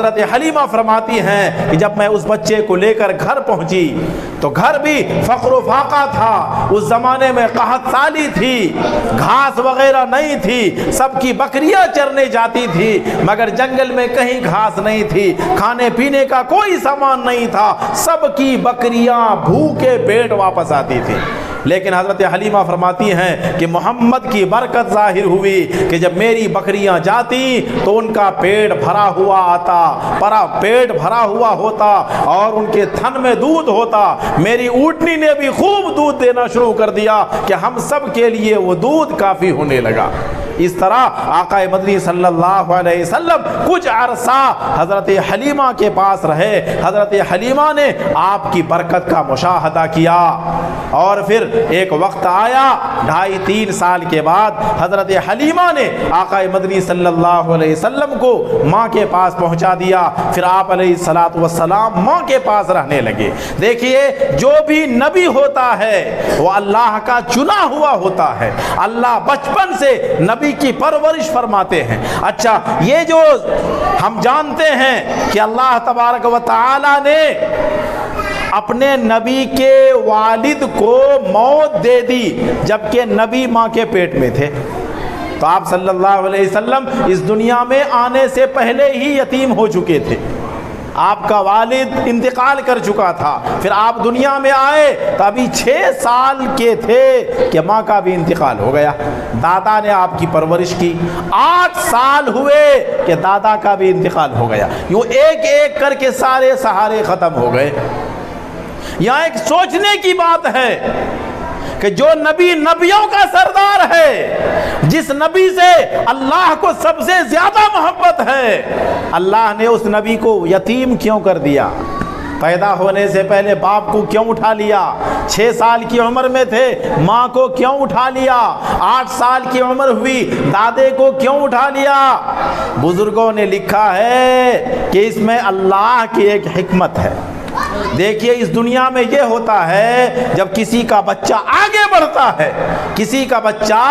حضرت حلیمہ فرماتی ہیں کہ جب میں اس بچے کو لے کر گھر پہنچی تو گھر بھی فقر و فاقہ تھا، اس زمانے میں قحط سالی تھی، گھاس وغیرہ نہیں تھی، سب کی بکریاں چرنے جاتی تھی مگر جنگل میں کہیں گھاس نہیں تھی، کھانے پینے کا کوئی سامان نہیں تھا، سب کی بکریاں بھوکے پیٹ واپس آتی تھی۔ لیکن حضرت حلیمہ فرماتی ہیں کہ محمد کی برکت ظاہر ہوئی کہ جب میری بکریاں جاتی تو ان کا پیٹ بھرا ہوا آتا، پیٹ بھرا ہوا ہوتا اور ان کے تھن میں دودھ ہوتا۔ میری اونٹنی نے بھی خوب دودھ دینا شروع کر دیا کہ ہم سب کے لیے وہ دودھ کافی ہونے لگا۔ اس طرح آقا مدنی صلی اللہ علیہ وسلم کچھ عرصہ حضرت حلیمہ کے پاس رہے۔ حضرت حلیمہ نے آپ کی برکت کا مشاہدہ کیا اور پھر ایک وقت آیا 2.5-3 سال کے بعد حضرت حلیمہ نے آقا مدنی صلی اللہ علیہ وسلم کو ماں کے پاس پہنچا دیا۔ پھر آپ علیہ الصلوۃ والسلام ماں کے پاس رہنے لگے۔ دیکھیے جو بھی نبی ہوتا ہے وہ اللہ کا چنا ہوا ہوتا ہے، اللہ بچپن سے نبی کی پرورش فرماتے ہیں۔ اچھا، یہ جو ہم جانتے ہیں کہ اللہ تبارک و تعالی نے اپنے نبی کے والد کو موت دے دی جبکہ نبی ماں کے پیٹ میں تھے، تو آپ صلی اللہ علیہ وسلم اس دنیا میں آنے سے پہلے ہی یتیم ہو چکے تھے، آپ کا والد انتقال کر چکا تھا۔ پھر آپ دنیا میں آئے تو ابھی 6 سال کے تھے کہ ماں کا بھی انتقال ہو گیا، دادا نے آپ کی پرورش کی۔ 8 سال ہوئے کہ دادا کا بھی انتقال ہو گیا۔ یوں ایک ایک کر کے سارے سہارے ختم ہو گئے۔ یہاں ایک سوچنے کی بات ہے کہ جو نبی نبیوں کا سردار ہے، جس نبی سے اللہ کو سب سے زیادہ محبت ہے، اللہ نے اس نبی کو یتیم کیوں کر دیا؟ پیدا ہونے سے پہلے باپ کو کیوں اٹھا لیا؟ 6 سال کی عمر میں تھے ماں کو کیوں اٹھا لیا؟ 8 سال کی عمر ہوئی دادے کو کیوں اٹھا لیا؟ بزرگوں نے لکھا ہے کہ اس میں اللہ کی ایک حکمت ہے۔ دیکھیے اس دنیا میں یہ ہوتا ہے جب کسی کا بچہ آگے بڑھتا ہے، کسی کا بچہ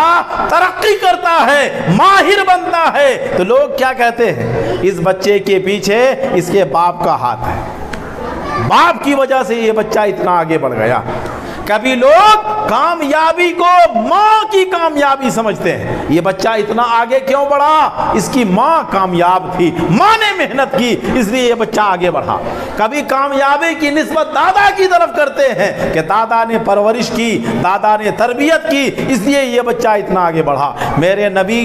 ترقی کرتا ہے، ماہر بنتا ہے، تو لوگ کیا کہتے ہیں؟ اس بچے کے پیچھے اس کے باپ کا ہاتھ ہے، باپ کی وجہ سے یہ بچہ اتنا آگے بڑھ گیا۔ کبھی لوگ کامیابی کو ماں کی کامیابی سمجھتے ہیں، یہ بچہ اتنا آگے کیوں بڑھا؟ اس کی ماں کامیاب تھی، ماں نے محنت کی اس لیے یہ بچہ آگے بڑھا۔ کبھی کامیابی کی نسبت دادا کی طرف کرتے ہیں کہ دادا نے پرورش کی، دادا نے تربیت کی اس لیے یہ بچہ اتنا آگے بڑھا۔ میرے نبی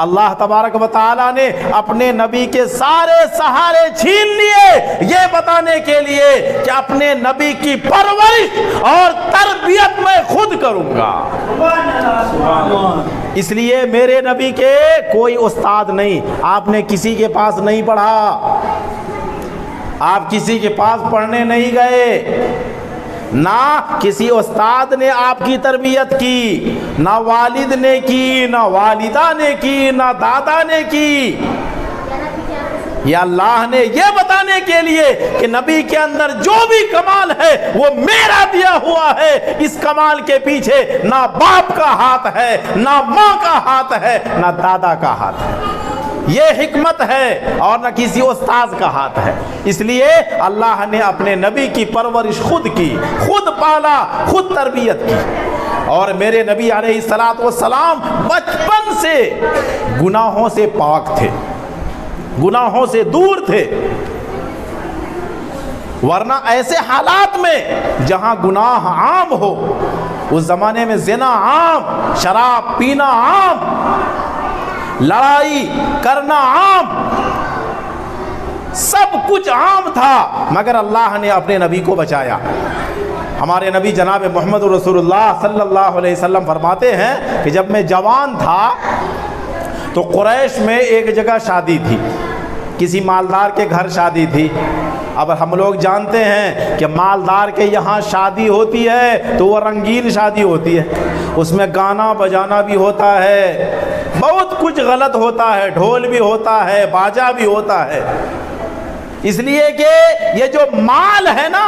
اللہ تبارک و تعالی نے اپنے نبی کے سارے سہارے چھین لیے یہ بتانے کے لیے کہ اپنے نبی کی پرورش اور تربیت میں خود کروں گا۔ اس لیے میرے نبی کے کوئی استاد نہیں، آپ نے کسی کے پاس نہیں پڑھا، آپ کسی کے پاس پڑھنے نہیں گئے، نہ کسی استاد نے آپ کی تربیت کی، نہ والد نے کی، نہ والدہ نے کی، نہ دادا نے کی۔ یہ اللہ نے یہ بتانے کے لیے کہ نبی کے اندر جو بھی کمال ہے وہ میرا دیا ہوا ہے، اس کمال کے پیچھے نہ باپ کا ہاتھ ہے، نہ ماں کا ہاتھ ہے، نہ دادا کا ہاتھ ہے۔ یہ حکمت ہے اور نہ کسی استاذ کا ہاتھ ہے۔ اس لیے اللہ نے اپنے نبی کی پرورش خود کی، خود پالا، خود تربیت کی۔ اور میرے نبی علیہ الصلوۃ والسلام بچپن سے گناہوں سے پاک تھے، گناہوں سے دور تھے، ورنہ ایسے حالات میں جہاں گناہ عام ہو، اس زمانے میں زنا عام، شراب پینا عام، لڑائی کرنا عام، سب کچھ عام تھا، مگر اللہ نے اپنے نبی کو بچایا۔ ہمارے نبی جناب محمد رسول اللہ صلی اللہ علیہ وسلم فرماتے ہیں کہ جب میں جوان تھا تو قریش میں ایک جگہ شادی تھی، کسی مالدار کے گھر شادی تھی۔ اب ہم لوگ جانتے ہیں کہ مالدار کے یہاں شادی ہوتی ہے تو وہ رنگین شادی ہوتی ہے، اس میں گانا بجانا بھی ہوتا ہے، بہت کچھ غلط ہوتا ہے، ڈھول بھی ہوتا ہے، باجا بھی ہوتا ہے، اس لیے کہ یہ جو مال ہے نا،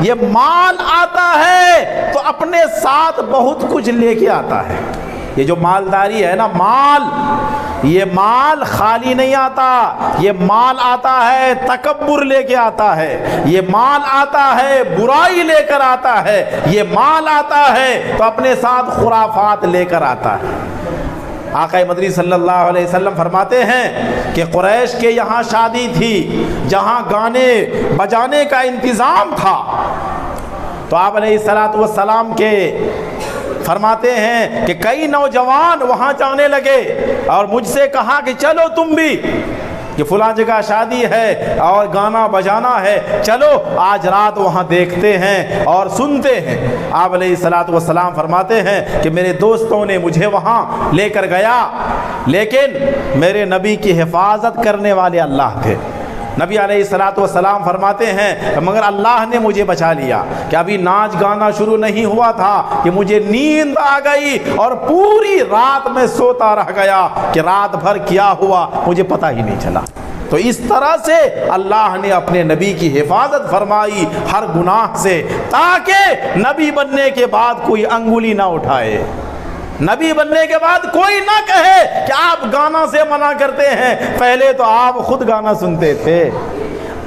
یہ مال آتا ہے تو اپنے ساتھ بہت کچھ لے کے آتا ہے۔ یہ جو مالداری ہے نا، مال یہ مال خالی نہیں آتا، یہ مال آتا ہے تکبر لے کے آتا ہے، یہ مال آتا ہے برائی لے کر آتا ہے، یہ مال آتا ہے تو اپنے ساتھ خرافات لے کر آتا ہے۔ آقا مدنی صلی اللہ علیہ وسلم فرماتے ہیں کہ قریش کے یہاں شادی تھی جہاں گانے بجانے کا انتظام تھا، تو آپ علیہ السلام کے فرماتے ہیں کہ کئی نوجوان وہاں جانے لگے اور مجھ سے کہا کہ چلو تم بھی، کہ فلاں جگہ شادی ہے اور گانا بجانا ہے، چلو آج رات وہاں دیکھتے ہیں اور سنتے ہیں۔ آپ علیہ السلام فرماتے ہیں کہ میرے دوستوں نے مجھے وہاں لے کر گیا، لیکن میرے نبی کی حفاظت کرنے والے اللہ تھے۔ نبی علیہ السلام فرماتے ہیں مگر اللہ نے مجھے بچا لیا کہ ابھی ناچ گانا شروع نہیں ہوا تھا کہ مجھے نیند آ گئی اور پوری رات میں سوتا رہ گیا کہ رات بھر کیا ہوا مجھے پتہ ہی نہیں چلا۔ تو اس طرح سے اللہ نے اپنے نبی کی حفاظت فرمائی ہر گناہ سے، تاکہ نبی بننے کے بعد کوئی انگلی نہ اٹھائے، نبی بننے کے بعد کوئی نہ کہے کہ آپ گانا سے منع کرتے ہیں، پہلے تو آپ خود گانا سنتے تھے،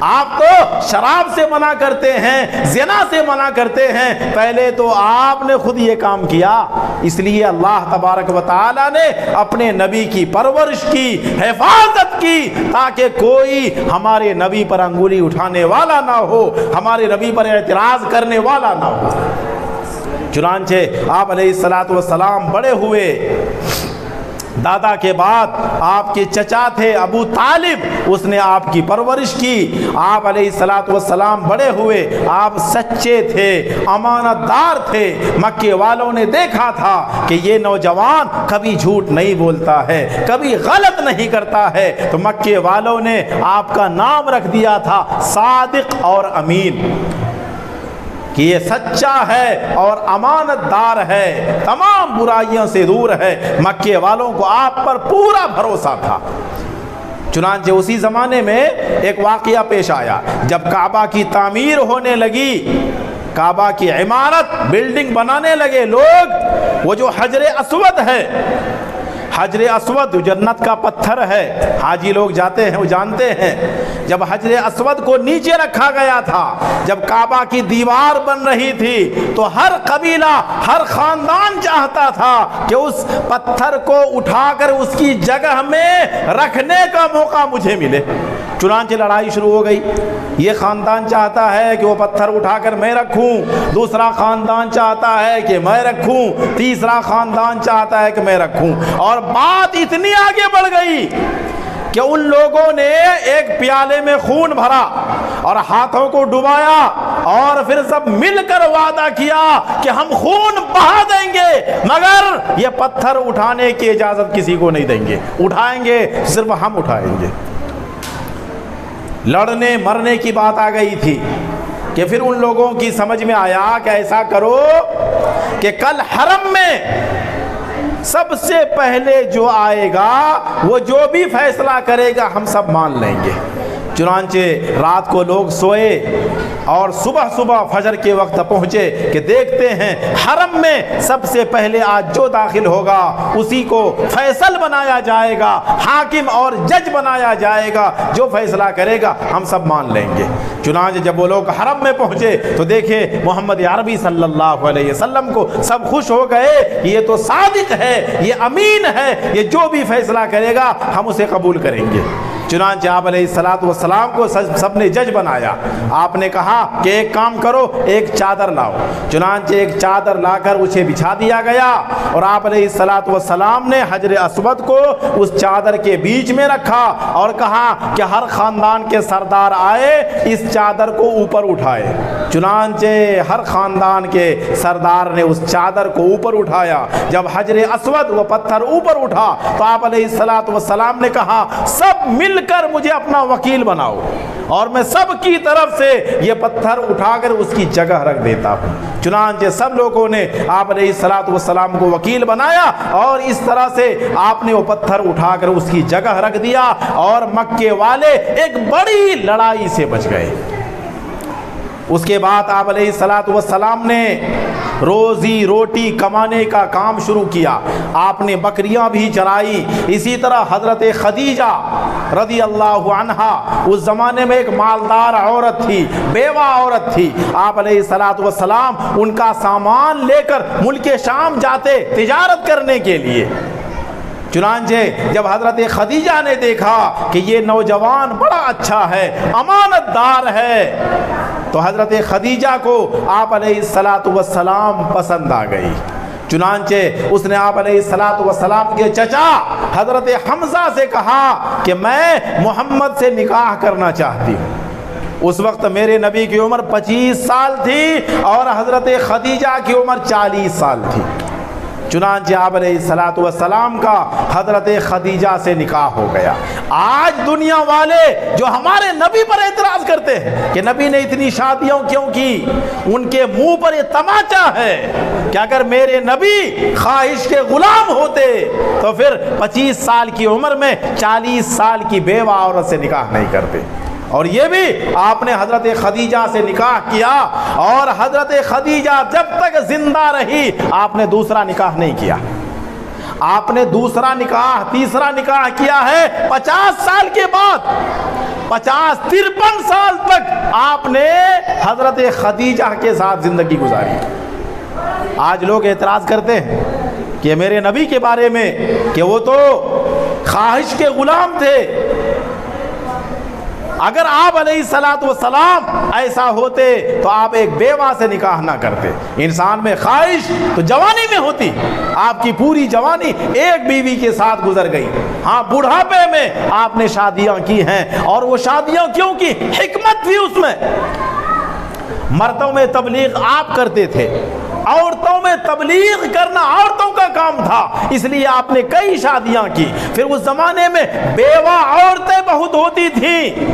آپ تو شراب سے منع کرتے ہیں، زنا سے منع کرتے ہیں، پہلے تو آپ نے خود یہ کام کیا۔ اس لیے اللہ تبارک و تعالی نے اپنے نبی کی پرورش کی، حفاظت کی، تاکہ کوئی ہمارے نبی پر انگلی اٹھانے والا نہ ہو، ہمارے نبی پر اعتراض کرنے والا نہ ہو۔ چنانچہ آپ علیہ السلام بڑے ہوئے، دادا کے بعد آپ کے چچا تھے ابو طالب، اس نے آپ کی پرورش کی۔ آپ علیہ السلام بڑے ہوئے، آپ سچے تھے، امانت دار تھے، مکے والوں نے دیکھا تھا کہ یہ نوجوان کبھی جھوٹ نہیں بولتا ہے، کبھی غلط نہیں کرتا ہے، تو مکے والوں نے آپ کا نام رکھ دیا تھا صادق اور امین، کہ یہ سچا ہے اور امانت دار ہے، تمام برائیوں سے دور ہے۔ مکے والوں کو آپ پر پورا بھروسہ تھا۔ چنانچہ اسی زمانے میں ایک واقعہ پیش آیا، جب کعبہ کی تعمیر ہونے لگی، کعبہ کی عمارت بلڈنگ بنانے لگے لوگ، وہ جو حجر اسود ہے، حجر اسود جنت کا پتھر ہے، حاجی لوگ جاتے ہیں وہ جانتے ہیں، جب حجر اسود کو نیچے رکھا گیا تھا، جب کعبہ کی دیوار بن رہی تھی، تو ہر قبیلہ، ہر خاندان چاہتا تھا کہ اس پتھر کو اٹھا کر اس کی جگہ میں رکھنے کا موقع مجھے ملے۔ چنانچہ لڑائی شروع ہو گئی، یہ خاندان چاہتا ہے کہ وہ پتھر اٹھا کر میں رکھوں، دوسرا خاندان چاہتا ہے کہ میں رکھوں، تیسرا خاندان چاہتا ہے کہ میں رکھوں، اور بات اتنی آگے بڑھ گئی کہ ان لوگوں نے ایک پیالے میں خون بھرا اور ہاتھوں کو ڈبایا، اور پھر سب مل کر وعدہ کیا کہ ہم خون بہا دیں گے مگر یہ پتھر اٹھانے کی اجازت کسی کو نہیں دیں گے، اٹھائیں گے صرف ہم اٹھائیں گے۔ لڑنے مرنے کی بات آ گئی تھی کہ پھر ان لوگوں کی سمجھ میں آیا کہ ایسا کرو کہ کل حرم میں سب سے پہلے جو آئے گا وہ جو بھی فیصلہ کرے گا ہم سب مان لیں گے۔ چنانچہ رات کو لوگ سوئے اور صبح فجر کے وقت پہنچے کہ دیکھتے ہیں حرم میں سب سے پہلے آج جو داخل ہوگا اسی کو فیصل بنایا جائے گا، حاکم اور جج بنایا جائے گا، جو فیصلہ کرے گا ہم سب مان لیں گے۔ چنانچہ جب وہ لوگ حرم میں پہنچے تو دیکھے محمد عربی صلی اللہ علیہ وسلم کو، سب خوش ہو گئے، یہ تو صادق ہے، یہ امین ہے، یہ جو بھی فیصلہ کرے گا ہم اسے قبول کریں گے۔ چنانچہ آپ علیہ السلام کو سب نے جج بنایا۔ آپ نے کہا کہ ایک کام کرو، ایک چادر لاؤ۔ چنانچہ ایک چادر لا کر اسے بچھا دیا گیا، اور آپ علیہ السلام نے حجر اسود کو اس چادر کے بیچ میں رکھا اور کہا کہ ہر خاندان کے سردار آئے اس چادر کو اوپر اٹھائے۔ چنانچہ ہر خاندان کے سردار نے اس چادر کو اوپر اٹھایا۔ جب حجر اسود وہ پتھر اوپر اٹھا تو آپ علیہ السلام نے کہا سب مل کر مجھے اپنا وکیل بناؤ اور میں سب کی طرف سے یہ پتھر اٹھا کر اس کی جگہ رکھ دیتا ہوں۔ چنانچہ سب لوگوں نے آپ علیہ السلام کو وکیل بنایا اور اس طرح سے آپ نے وہ پتھر اٹھا کر اس کی جگہ رکھ دیا، اور مکے والے ایک بڑی لڑائی سے بچ گئے۔ اس کے بعد آپ علیہ الصلوۃ والسلام نے روزی روٹی کمانے کا کام شروع کیا. آپ نے بکریاں بھی چرائی. اسی طرح حضرت خدیجہ رضی اللہ عنہا اس زمانے میں ایک مالدار عورت تھی, بیوہ عورت تھی. آپ علیہ الصلوۃ والسلام ان کا سامان لے کر ملک شام جاتے تجارت کرنے کے لیے. چنانچہ جب حضرت خدیجہ نے دیکھا کہ یہ نوجوان بڑا اچھا ہے, امانت دار ہے, تو حضرت خدیجہ کو آپ علیہ الصلوۃ والسلام پسند آ گئی. چنانچہ اس نے آپ علیہ الصلوۃ والسلام کے چچا حضرت حمزہ سے کہا کہ میں محمد سے نکاح کرنا چاہتی ہوں. اس وقت میرے نبی کی عمر 25 سال تھی اور حضرت خدیجہ کی عمر 40 سال تھی. چنانچہ آپ علیہ الصلوۃ والسلام کا حضرت خدیجہ سے نکاح ہو گیا. آج دنیا والے جو ہمارے نبی پر اعتراض کرتے ہیں کہ نبی نے اتنی شادیاں کیوں کی, ان کے منہ پر یہ تماچا ہے کہ اگر میرے نبی خواہش کے غلام ہوتے تو پھر 25 سال کی عمر میں 40 سال کی بیوہ عورت سے نکاح نہیں کرتے. اور یہ بھی آپ نے حضرت خدیجہ سے نکاح کیا, اور حضرت خدیجہ جب تک زندہ رہی آپ نے دوسرا نکاح نہیں کیا. آپ نے دوسرا نکاح, تیسرا نکاح کیا ہے 50 سال کے بعد. 53 سال تک آپ نے حضرت خدیجہ کے ساتھ زندگی گزاری. آج لوگ اعتراض کرتے ہیں کہ میرے نبی کے بارے میں کہ وہ تو خواہش کے غلام تھے. اگر آپ علیہ الصلوۃ والسلام ایسا ہوتے تو آپ ایک بیوہ سے نکاح نہ کرتے. انسان میں خواہش تو جوانی میں ہوتی. آپ کی پوری جوانی ایک بیوی کے ساتھ گزر گئی. ہاں, بڑھاپے میں آپ نے شادیاں کی ہیں, اور وہ شادیاں کیوں کی, حکمت تھی اس میں. مردوں میں تبلیغ آپ کرتے تھے, عورتوں میں تبلیغ کرنا عورتوں کا کام تھا, اس لیے آپ نے کئی شادیاں کی. پھر اس زمانے میں بیوہ عورتیں بہت ہوتی تھیں,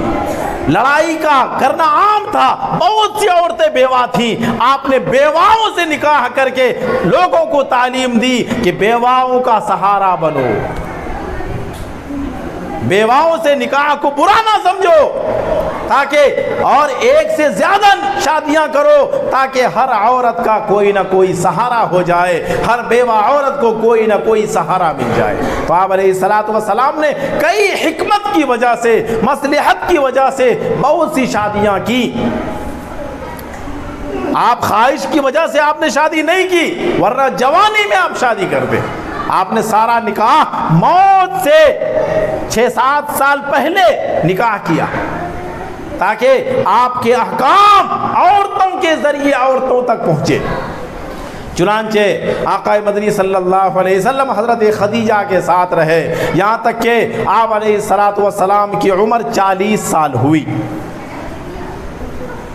لڑائی کا کرنا عام تھا, بہت سی عورتیں بیوہ تھیں. آپ نے بیواؤں سے نکاح کر کے لوگوں کو تعلیم دی کہ بیواؤں کا سہارا بنو, بیواؤں سے نکاح کو برا نہ سمجھو, تاکہ اور ایک سے زیادہ شادیاں کرو تاکہ ہر عورت کا کوئی نہ کوئی سہارا ہو جائے, ہر بیوہ عورت کو کوئی نہ کوئی سہارا مل جائے. تو آپ علیہ الصلوۃ والسلام نے کئی حکمت کی وجہ سے, مصلحت کی وجہ سے بہت سی شادیاں کی. آپ خواہش کی وجہ سے آپ نے شادی نہیں کی, ورنہ جوانی میں آپ شادی کرتے. آپ نے سارا نکاح موت سے 6-7 سال پہلے نکاح کیا تاکہ آپ کے احکام عورتوں کے ذریعے عورتوں تک پہنچے. چنانچہ آقا مدنی صلی اللہ علیہ وسلم حضرت خدیجہ کے ساتھ رہے یہاں تک کہ آپ علیہ الصلوۃ والسلام کی عمر 40 سال ہوئی.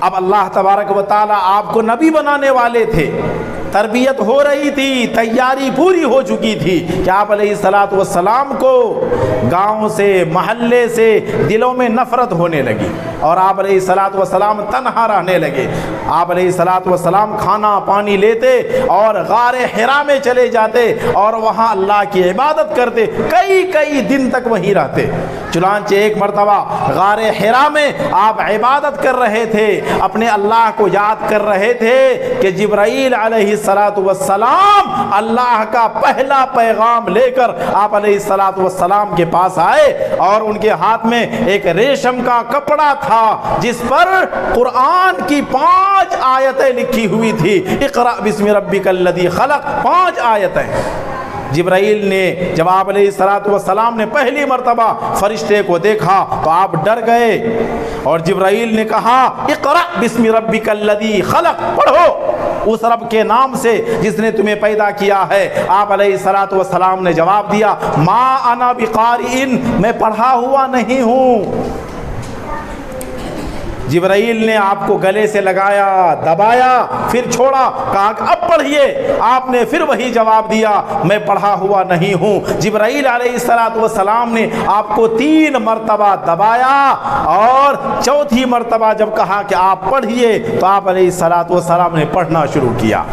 اب اللہ تبارک و تعالی آپ کو نبی بنانے والے تھے, تربیت ہو رہی تھی, تیاری پوری ہو چکی تھی کہ آپ علیہ الصلوۃ والسلام کو گاؤں سے, محلے سے دلوں میں نفرت ہونے لگی, اور آپ علیہ الصلوۃ والسلام تنہا رہنے لگے. آپ علیہ الصلوۃ والسلام کھانا پانی لیتے اور غار حرا میں چلے جاتے اور وہاں اللہ کی عبادت کرتے, کئی دن تک وہیں رہتے. چنانچہ ایک مرتبہ غار حرا میں آپ عبادت کر رہے تھے, اپنے اللہ کو یاد کر رہے تھے کہ جبرائیل علیہ الصلوۃ والسلام اللہ کا پہلا پیغام لے کر آپ علیہ الصلوۃ والسلام کے پاس آئے, اور ان کے ہاتھ میں ایک ریشم کا کپڑا تھا جس پر قرآن کی 5 آیتیں لکھی ہوئی تھی. اقرأ بسم ربک الذی خلق, 5 آیتیں. جبرائیل نے جب آپ علیہ الصلوۃ والسلام نے پہلی مرتبہ فرشتے کو دیکھا تو آپ ڈر گئے, اور جبرائیل نے کہا اقرأ بسم ربک الذی خلق, پڑھو اس رب کے نام سے جس نے تمہیں پیدا کیا ہے. آپ علیہ الصلوۃ والسلام نے جواب دیا ما انا بقارئ, میں پڑھا ہوا نہیں ہوں. جبرائیل نے آپ کو گلے سے لگایا, دبایا, پھر چھوڑا, کہا کہ اب پڑھیے. آپ نے پھر وہی جواب دیا میں پڑھا ہوا نہیں ہوں. جبرائیل علیہ الصلوۃ والسلام نے آپ کو 3 مرتبہ دبایا, اور چوتھی مرتبہ جب کہا کہ آپ پڑھیے تو آپ علیہ الصلوۃ والسلام نے پڑھنا شروع کیا.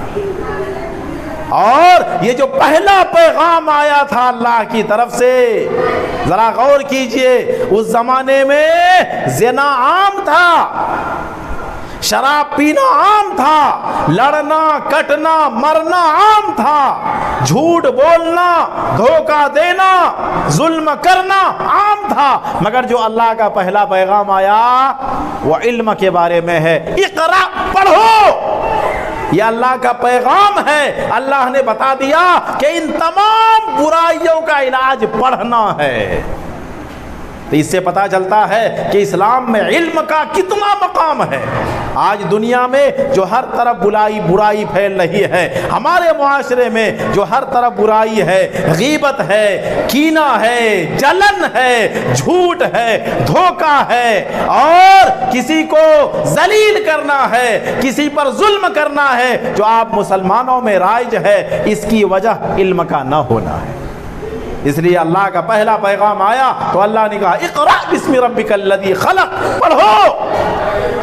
اور یہ جو پہلا پیغام آیا تھا اللہ کی طرف سے, ذرا غور کیجئے, اس زمانے میں زنا عام تھا, شراب پینا عام تھا، لڑنا کٹنا مرنا عام تھا، جھوٹ بولنا دھوکہ دینا ظلم کرنا عام تھا، مگر جو اللہ کا پہلا پیغام آیا وہ علم کے بارے میں ہے، اقرا پڑھو، یہ اللہ کا پیغام ہے۔ اللہ نے بتا دیا کہ ان تمام برائیوں کا علاج پڑھنا ہے۔ تو اس سے پتہ چلتا ہے کہ اسلام میں علم کا کتنا مقام ہے۔ آج دنیا میں جو ہر طرف برائی پھیل رہی ہے، ہمارے معاشرے میں جو ہر طرف برائی ہے، غیبت ہے، کینہ ہے، جلن ہے، جھوٹ ہے، دھوکہ ہے، اور کسی کو ذلیل کرنا ہے، کسی پر ظلم کرنا ہے، جو آپ مسلمانوں میں رائج ہے، اس کی وجہ علم کا نہ ہونا ہے۔ اس لیے اللہ کا پہلا پیغام آیا تو اللہ نے کہا اقرأ بسم ربک الذی خلق، پڑھو۔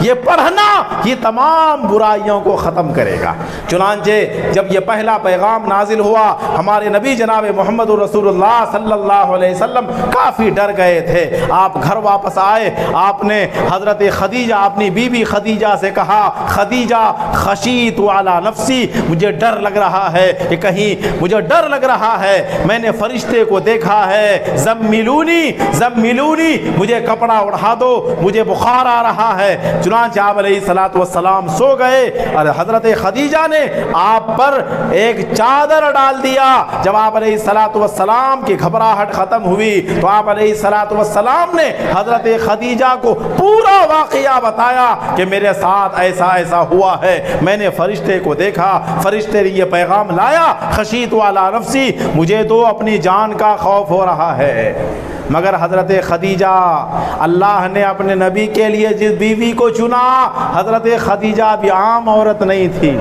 یہ پڑھنا یہ تمام برائیوں کو ختم کرے گا۔ چنانچہ جب یہ پہلا پیغام نازل ہوا، ہمارے نبی جناب محمد رسول اللہ صلی اللہ علیہ وسلم کافی ڈر گئے تھے۔ آپ گھر واپس آئے، آپ نے حضرت خدیجہ اپنی بیوی خدیجہ سے کہا خدیجہ خشیت علی نفسی، مجھے ڈر لگ رہا ہے کہ کہیں مجھے ڈر لگ رہا ہے، میں نے فرشتے کو دیکھا ہے، زملونی زملونی، مجھے کپڑا اڑا دو، مجھے بخار آ رہا ہے۔ چنانچہ آپ علیہ السلام سو گئے اور حضرت خدیجہ نے آپ پر ایک چادر ڈال دیا۔ جب آپ علیہ السلام کی گھبراہٹ ختم ہوئی تو آپ علیہ السلام نے حضرت خدیجہ کو پورا واقعہ بتایا کہ میرے ساتھ ایسا ایسا ہوا ہے، میں نے فرشتے کو دیکھا، فرشتے نے یہ پیغام لایا خشیت علی نفسی، مجھے تو اپنی جان کا خوف ہو رہا ہے۔ مگر حضرت خدیجہ، اللہ نے اپنے نبی کے لیے جس بیوی کو چنا، حضرت خدیجہ بھی عام عورت نہیں تھی،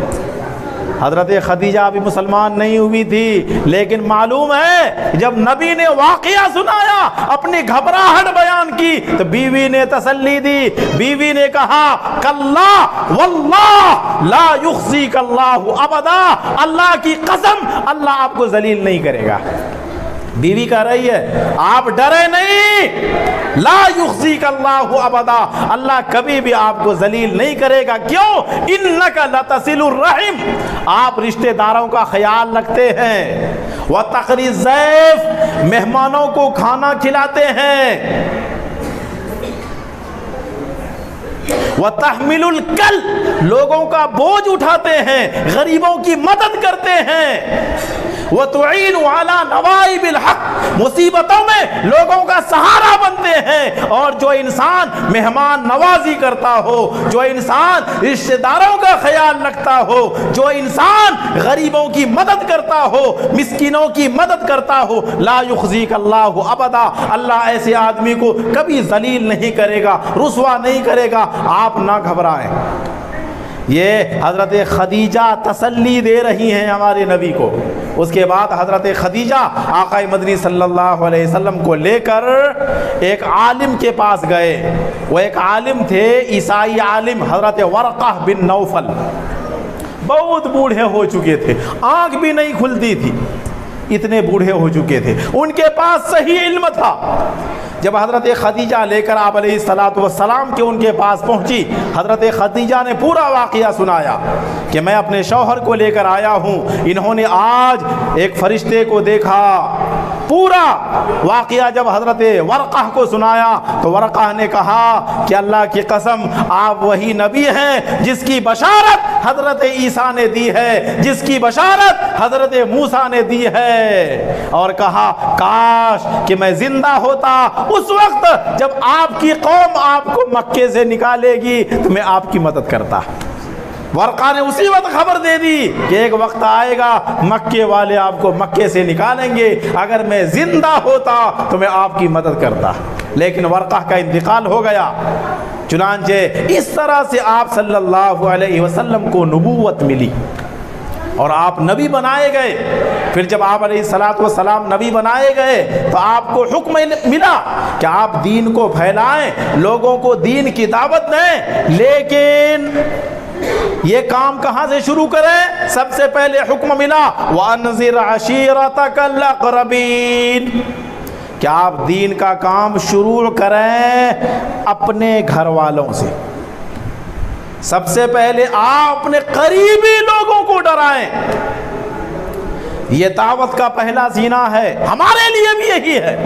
حضرت خدیجہ بھی مسلمان نہیں ہوئی تھی، لیکن معلوم ہے جب نبی نے واقعہ سنایا، اپنی گھبراہٹ بیان کی، تو بیوی نے تسلی دی، بیوی نے کہا کلا واللہ لا یخزیک اللہ ابدا، اللہ کی قسم اللہ آپ کو ذلیل نہیں کرے گا۔ بیوی کہہ رہی ہے آپ ڈرے نہیں، لا یخزیک اللہ ابدا، اللہ کبھی بھی آپ کو ذلیل نہیں کرے گا۔ کیوں؟ انک لتصل الرحم، آپ رشتہ داروں کا خیال رکھتے ہیں، وتقری الضیف، مہمانوں کو کھانا کھلاتے ہیں، وتحمل الکل، لوگوں کا بوجھ اٹھاتے ہیں، غریبوں کی مدد کرتے ہیں، وتعین علی نوائب الحق، مصیبتوں میں لوگوں کا سہارا بنتے ہیں۔ اور جو انسان مہمان نوازی کرتا ہو، جو انسان رشتہ داروں کا خیال رکھتا ہو، جو انسان غریبوں کی مدد کرتا ہو، مسکینوں کی مدد کرتا ہو، لا یخزیک اللہ ابدا، اللہ ایسے آدمی کو کبھی ذلیل نہیں کرے گا، رسوا نہیں کرے گا۔ آپ نہ گھبرائیں۔ یہ حضرت خدیجہ تسلی دے رہی ہیں ہمارے نبی کو۔ اس کے بعد حضرت خدیجہ آقا مدنی صلی اللہ علیہ وسلم کو لے کر ایک عالم کے پاس گئے۔ وہ ایک عالم تھے، عیسائی عالم، حضرت ورقہ بن نوفل، بہت بوڑھے ہو چکے تھے، آنکھ بھی نہیں کھلتی تھی، اتنے بوڑھے ہو چکے تھے، ان کے پاس صحیح علم تھا۔ جب حضرت خدیجہ لے کر آپ علیہ السلام کے ان کے پاس پہنچی، حضرت خدیجہ نے پورا واقعہ سنایا کہ میں اپنے شوہر کو لے کر آیا ہوں، انہوں نے آج ایک فرشتے کو دیکھا۔ پورا واقعہ جب حضرت ورقہ کو سنایا تو ورقہ نے کہا کہ اللہ کی قسم آپ وہی نبی ہیں جس کی بشارت حضرت عیسیٰ نے دی ہے، جس کی بشارت حضرت موسیٰ نے دی ہے۔ اور کہا کاش کہ میں زندہ ہوتا اس وقت جب آپ کی قوم آپ کو مکے سے نکالے گی تو میں آپ کی مدد کرتا۔ ورقہ نے اسی وقت خبر دے دی کہ ایک وقت آئے گا مکے والے آپ کو مکے سے نکالیں گے، اگر میں زندہ ہوتا تو میں آپ کی مدد کرتا، لیکن ورقہ کا انتقال ہو گیا۔ چنانچہ اس طرح سے آپ صلی اللہ علیہ وسلم کو نبوت ملی اور آپ نبی بنائے گئے۔ پھر جب آپ علیہ السلام نبی بنائے گئے تو آپ کو حکم ملا کہ آپ دین کو پھیلائیں، لوگوں کو دین کی دعوت دیں، لیکن یہ کام کہاں سے شروع کریں؟ سب سے پہلے حکم ملا وَأَنذِرْ عَشِيرَتَكَ الْأَقْرَبِينَ، کہ آپ دین کا کام شروع کریں اپنے گھر والوں سے، سب سے پہلے آپ اپنے قریبی لوگوں کو ڈرائیں. یہ دعوت کا پہلا زینہ ہے. ہمارے لیے بھی یہی ہے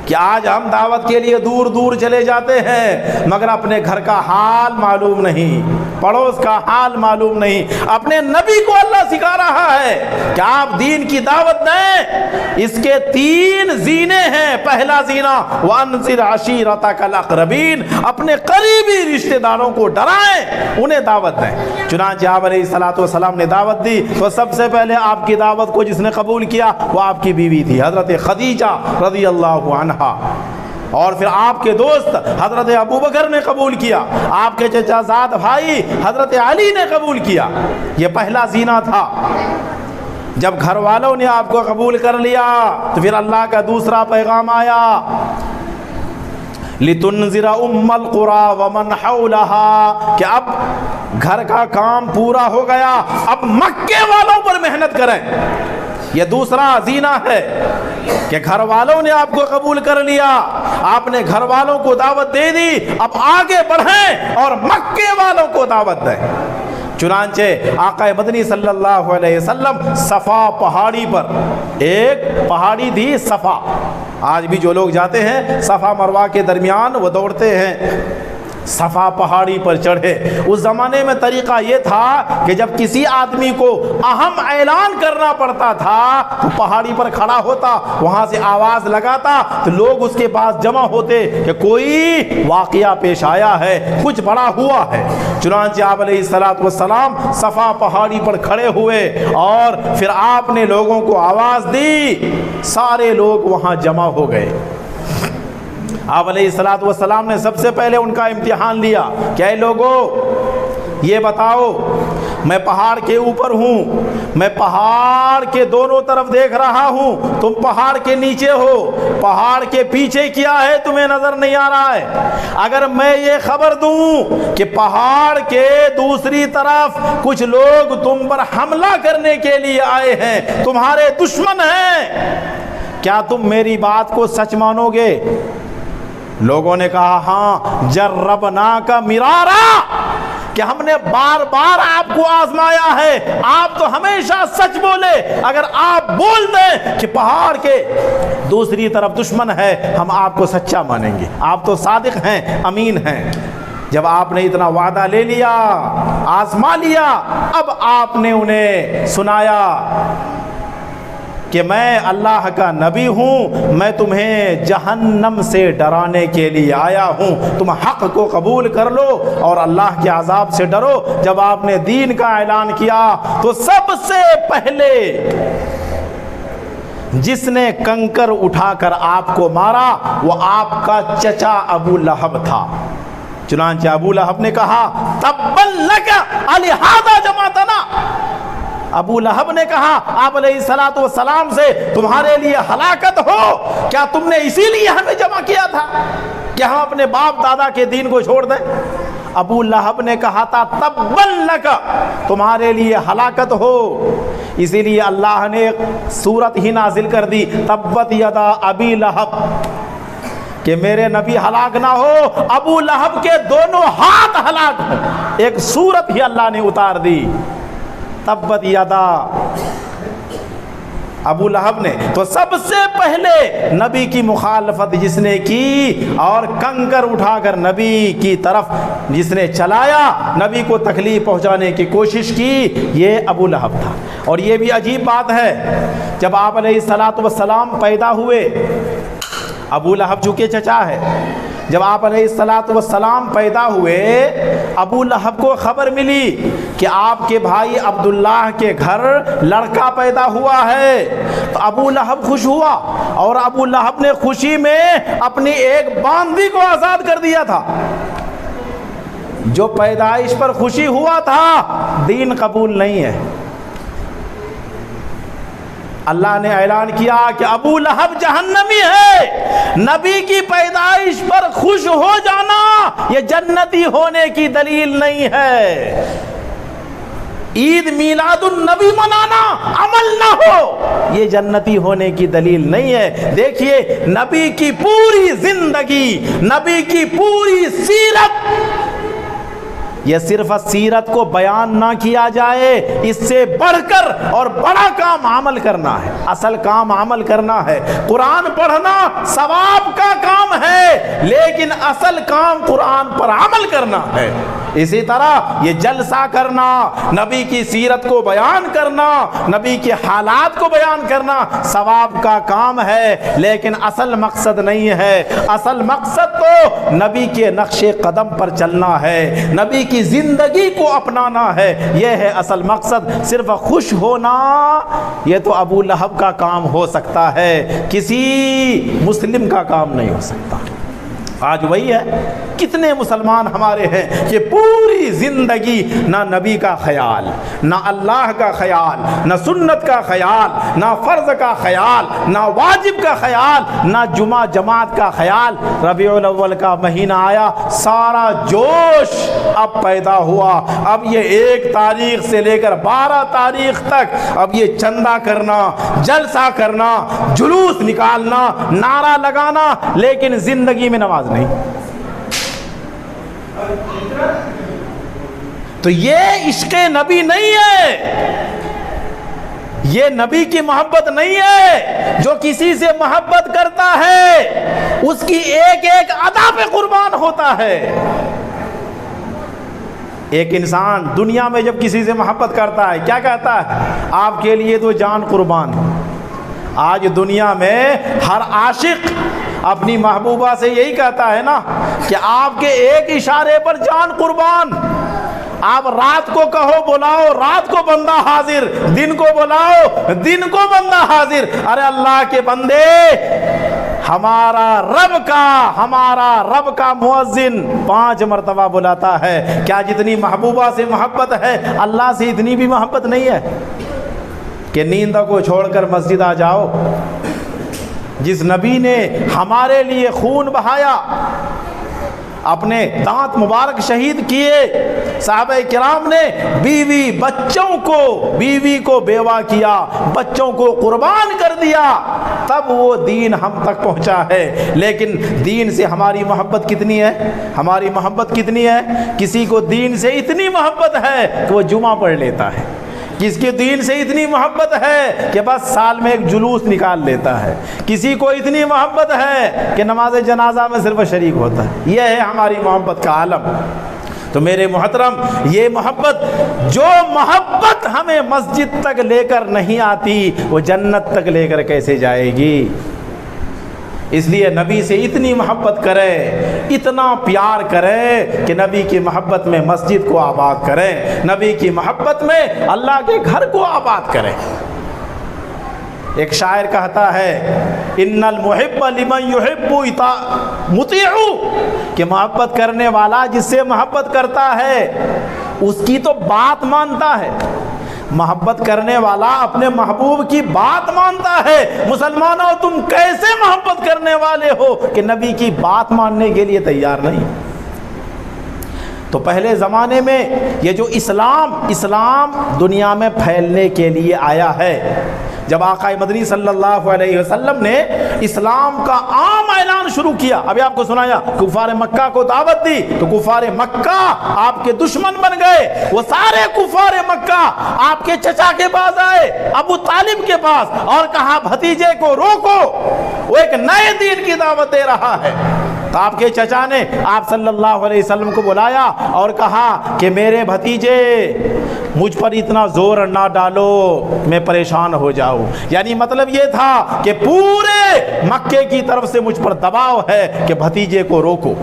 کہ آج ہم دعوت کے لیے دور دور چلے جاتے ہیں مگر اپنے گھر کا حال معلوم نہیں, پڑوس کا حال معلوم نہیں. اپنے نبی کو اللہ سکھا رہا ہے کہ آپ دین کی دعوت دیں. اس کے 3 زینے ہیں. پہلا زینہ وَأَنذِرْ عَشِيرَتَكَ الْأَقْرَبِينَ, اپنے قریبی رشتہ داروں کو ڈرائیں, انہیں دعوت دیں. چنانچہ آپ علیہ الصلوۃ والسلام نے دعوت دی تو سب سے پہلے آپ کی دعوت کو جس نے قبول کیا وہ آپ کی بیوی تھی حضرت خدیجہ رضی اللہ عنہا, اور پھر آپ کے دوست حضرت ابوبکر نے قبول کیا, آپ کے چچا زاد بھائی حضرت علی نے قبول کیا. یہ پہلا زینہ تھا. جب گھر والوں نے آپ کو قبول کر لیا تو پھر اللہ کا دوسرا پیغام آیا, لِتُنذِرَ أُمَّ الْقُرَى وَمَنْ حَوْلَهَا, کہ اب گھر کا کام پورا ہو گیا, اب مکے والوں پر محنت کریں. یہ دوسرا زینہ ہے کہ گھر والوں نے آپ کو قبول کر لیا, آپ نے گھر والوں کو دعوت دے دی, اب آگے بڑھیں اور مکے والوں کو دعوت دیں. چنانچہ آقا مدنی صلی اللہ علیہ وسلم صفا پہاڑی پر, ایک پہاڑی تھی صفا, آج بھی جو لوگ جاتے ہیں صفا مروہ کے درمیان وہ دوڑتے ہیں, صفا پہاڑی پر چڑھے. اس زمانے میں طریقہ یہ تھا کہ جب کسی آدمی کو اہم اعلان کرنا پڑتا تھا تو پہاڑی پر کھڑا ہوتا, وہاں سے آواز لگاتا تو لوگ اس کے پاس جمع ہوتے کہ کوئی واقعہ پیش آیا ہے, کچھ بڑا ہوا ہے. چنانچہ آپ علیہ الصلوۃ والسلام صفا پہاڑی پر کھڑے ہوئے اور پھر آپ نے لوگوں کو آواز دی, سارے لوگ وہاں جمع ہو گئے. آپ علیہ الصلوۃ والسلام نے سب سے پہلے ان کا امتحان لیا کہ اے لوگوں یہ بتاؤ, میں پہاڑ کے اوپر ہوں, میں پہاڑ کے دونوں طرف دیکھ رہا ہوں, تم پہاڑ کے نیچے ہو, پہاڑ کے پیچھے کیا ہے تمہیں نظر نہیں آ رہا ہے. اگر میں یہ خبر دوں کہ پہاڑ کے دوسری طرف کچھ لوگ تم پر حملہ کرنے کے لیے آئے ہیں, تمہارے دشمن ہیں, کیا تم میری بات کو سچ مانو گے؟ لوگوں نے کہا ہاں, جربناک مرارا, کہ ہم نے بار بار آپ کو آزمایا ہے, آپ تو ہمیشہ سچ بولے, اگر آپ بول دیں کہ پہاڑ کے دوسری طرف دشمن ہے ہم آپ کو سچا مانیں گے, آپ تو صادق ہیں, امین ہیں. جب آپ نے اتنا وعدہ لے لیا, آزما لیا, اب آپ نے انہیں سنایا کہ میں اللہ کا نبی ہوں, میں تمہیں جہنم سے ڈرانے کے لیے آیا ہوں, تم حق کو قبول کر لو اور اللہ کے عذاب سے ڈرو. جب آپ نے دین کا اعلان کیا تو سب سے پہلے جس نے کنکر اٹھا کر آپ کو مارا وہ آپ کا چچا ابو لہب تھا. چنانچہ ابو لہب نے کہا تبا لک الہذا جمعتنا, ابو لہب نے کہا آپ علیہ الصلوۃ والسلام سے تمہارے لیے ہلاکت ہو, کیا تم نے اسی لیے ہمیں جمع کیا تھا کہ ہم اپنے باپ دادا کے دین کو چھوڑ دیں؟ ابو لہب نے کہا تھا تبا لک, تمہارے لیے ہلاکت ہو. اسی لیے اللہ نے سورت ہی نازل کر دی تبت یدا ابی لہب, کہ میرے نبی ہلاک نہ ہو, ابو لہب کے دونوں ہاتھ ہلاک ہو. ایک سورت ہی اللہ نے اتار دی تبت یدا ابو لہب نے. تو سب سے پہلے نبی کی مخالفت جس نے کی اور کنکر اٹھا کر نبی کی طرف جس نے چلایا, نبی کو تکلیف پہنچانے کی کوشش کی, یہ ابو لہب تھا. اور یہ بھی عجیب بات ہے, جب آپ علیہ الصلوۃ والسلام پیدا ہوئے, ابو لہب چونکہ چچا ہے, جب آپ علیہ الصلوۃ والسلام پیدا ہوئے ابو لہب کو خبر ملی کہ آپ کے بھائی عبداللہ کے گھر لڑکا پیدا ہوا ہے, تو ابو لہب خوش ہوا, اور ابو لہب نے خوشی میں اپنی ایک باندی کو آزاد کر دیا تھا. جو پیدائش پر خوشی ہوا تھا دین قبول نہیں ہے. اللہ نے اعلان کیا کہ ابو لہب جہنمی ہے, نبی کی پیدائش پر خوش ہو جانا یہ جنتی ہونے کی دلیل نہیں ہے. عید میلاد النبی منانا عمل نہ ہو یہ جنتی ہونے کی دلیل نہیں ہے. دیکھیے نبی کی پوری زندگی, نبی کی پوری سیرت یہ صرف سیرت کو بیان نہ کیا جائے، اس سے بڑھ کر اور بڑا کام عمل کرنا ہے۔ اصل کام عمل کرنا ہے۔ قرآن پڑھنا ثواب کا کام ہے، لیکن اصل کام قرآن پر عمل کرنا ہے۔ اسی طرح یہ جلسہ کرنا، نبی کی سیرت کو بیان کرنا، نبی کے حالات کو بیان کرنا ثواب کا کام ہے، لیکن اصل مقصد نہیں ہے۔ اصل مقصد تو نبی کے نقش قدم پر چلنا ہے، نبی کی زندگی کو اپنانا ہے، یہ ہے اصل مقصد۔ صرف خوش ہونا یہ تو ابو لہب کا کام ہو سکتا ہے، کسی مسلم کا کام نہیں ہو سکتا۔ آج وہی ہے، کتنے مسلمان ہمارے ہیں کہ پوری زندگی نہ نبی کا خیال، نہ اللہ کا خیال، نہ سنت کا خیال، نہ فرض کا خیال، نہ واجب کا خیال، نہ جمعہ جماعت کا خیال۔ ربیع الاول کا مہینہ آیا، سارا جوش اب پیدا ہوا۔ اب یہ 1 تاریخ سے لے کر 12 تاریخ تک اب یہ چندہ کرنا، جلسہ کرنا، جلوس نکالنا، نعرہ لگانا، لیکن زندگی میں نماز نہیں۔ تو یہ عشق نبی نہیں ہے، یہ نبی کی محبت نہیں ہے۔ جو کسی سے محبت کرتا ہے اس کی ایک ایک ادا پہ قربان ہوتا ہے۔ ایک انسان دنیا میں جب کسی سے محبت کرتا ہے کیا کہتا ہے؟ آپ کے لیے تو جان قربان۔ آج دنیا میں ہر عاشق اپنی محبوبہ سے یہی کہتا ہے نا کہ آپ کے ایک اشارے پر جان قربان۔ آپ رات کو کہو بلاؤ، رات کو بندہ حاضر، دن کو بلاؤ، دن کو بندہ حاضر۔ ارے اللہ کے بندے، ہمارا رب کا مؤذن 5 مرتبہ بلاتا ہے، کیا جتنی محبوبہ سے محبت ہے اللہ سے اتنی بھی محبت نہیں ہے کہ نیند کو چھوڑ کر مسجد آ جاؤ؟ جس نبی نے ہمارے لیے خون بہایا، اپنے دانت مبارک شہید کیے، صحابہ کرام نے بیوی کو بیوہ کیا، بچوں کو قربان کر دیا، تب وہ دین ہم تک پہنچا ہے۔ لیکن دین سے ہماری محبت کتنی ہے؟ ہماری محبت کتنی ہے؟ کسی کو دین سے اتنی محبت ہے کہ وہ جمعہ پڑھ لیتا ہے، کس کے دین سے اتنی محبت ہے کہ بس سال میں ایک جلوس نکال لیتا ہے، کسی کو اتنی محبت ہے کہ نماز جنازہ میں صرف شریک ہوتا ہے۔ یہ ہے ہماری محبت کا عالم۔ تو میرے محترم، یہ جو محبت ہمیں مسجد تک لے کر نہیں آتی، وہ جنت تک لے کر کیسے جائے گی؟ اس لیے نبی سے اتنی محبت کرے، اتنا پیار کرے کہ نبی کی محبت میں مسجد کو آباد کریں، نبی کی محبت میں اللہ کے گھر کو آباد کریں۔ ایک شاعر کہتا ہے ان المحب لمن يحب مطیع، کہ محبت کرنے والا جس سے محبت کرتا ہے اس کی تو بات مانتا ہے۔ محبت کرنے والا اپنے محبوب کی بات مانتا ہے۔ مسلمانوں، تم کیسے محبت کرنے والے ہو کہ نبی کی بات ماننے کے لیے تیار نہیں؟ تو پہلے زمانے میں یہ جو اسلام دنیا میں پھیلنے کے لیے آیا ہے، جب آقا مدنی صلی اللہ علیہ وسلم نے اسلام کا عام اعلان شروع کیا، ابھی آپ کو سنایا، کفار مکہ کو دعوت دی تو کفار مکہ آپ کے دشمن بن گئے۔ وہ سارے کفار مکہ آپ کے چچا کے پاس آئے، ابو طالب کے پاس، اور کہا بھتیجے کو روکو، وہ ایک نئے دین کی دعوت دے رہا ہے۔ تو آپ کے چچا نے آپ صلی اللہ علیہ وسلم کو بلایا اور کہا کہ میرے بھتیجے، مجھ پر اتنا زور نہ ڈالو، میں پریشان ہو جاؤں۔ یعنی مطلب یہ تھا کہ پورے مکے کی طرف سے مجھ پر دباؤ ہے کہ بھتیجے کو روکو۔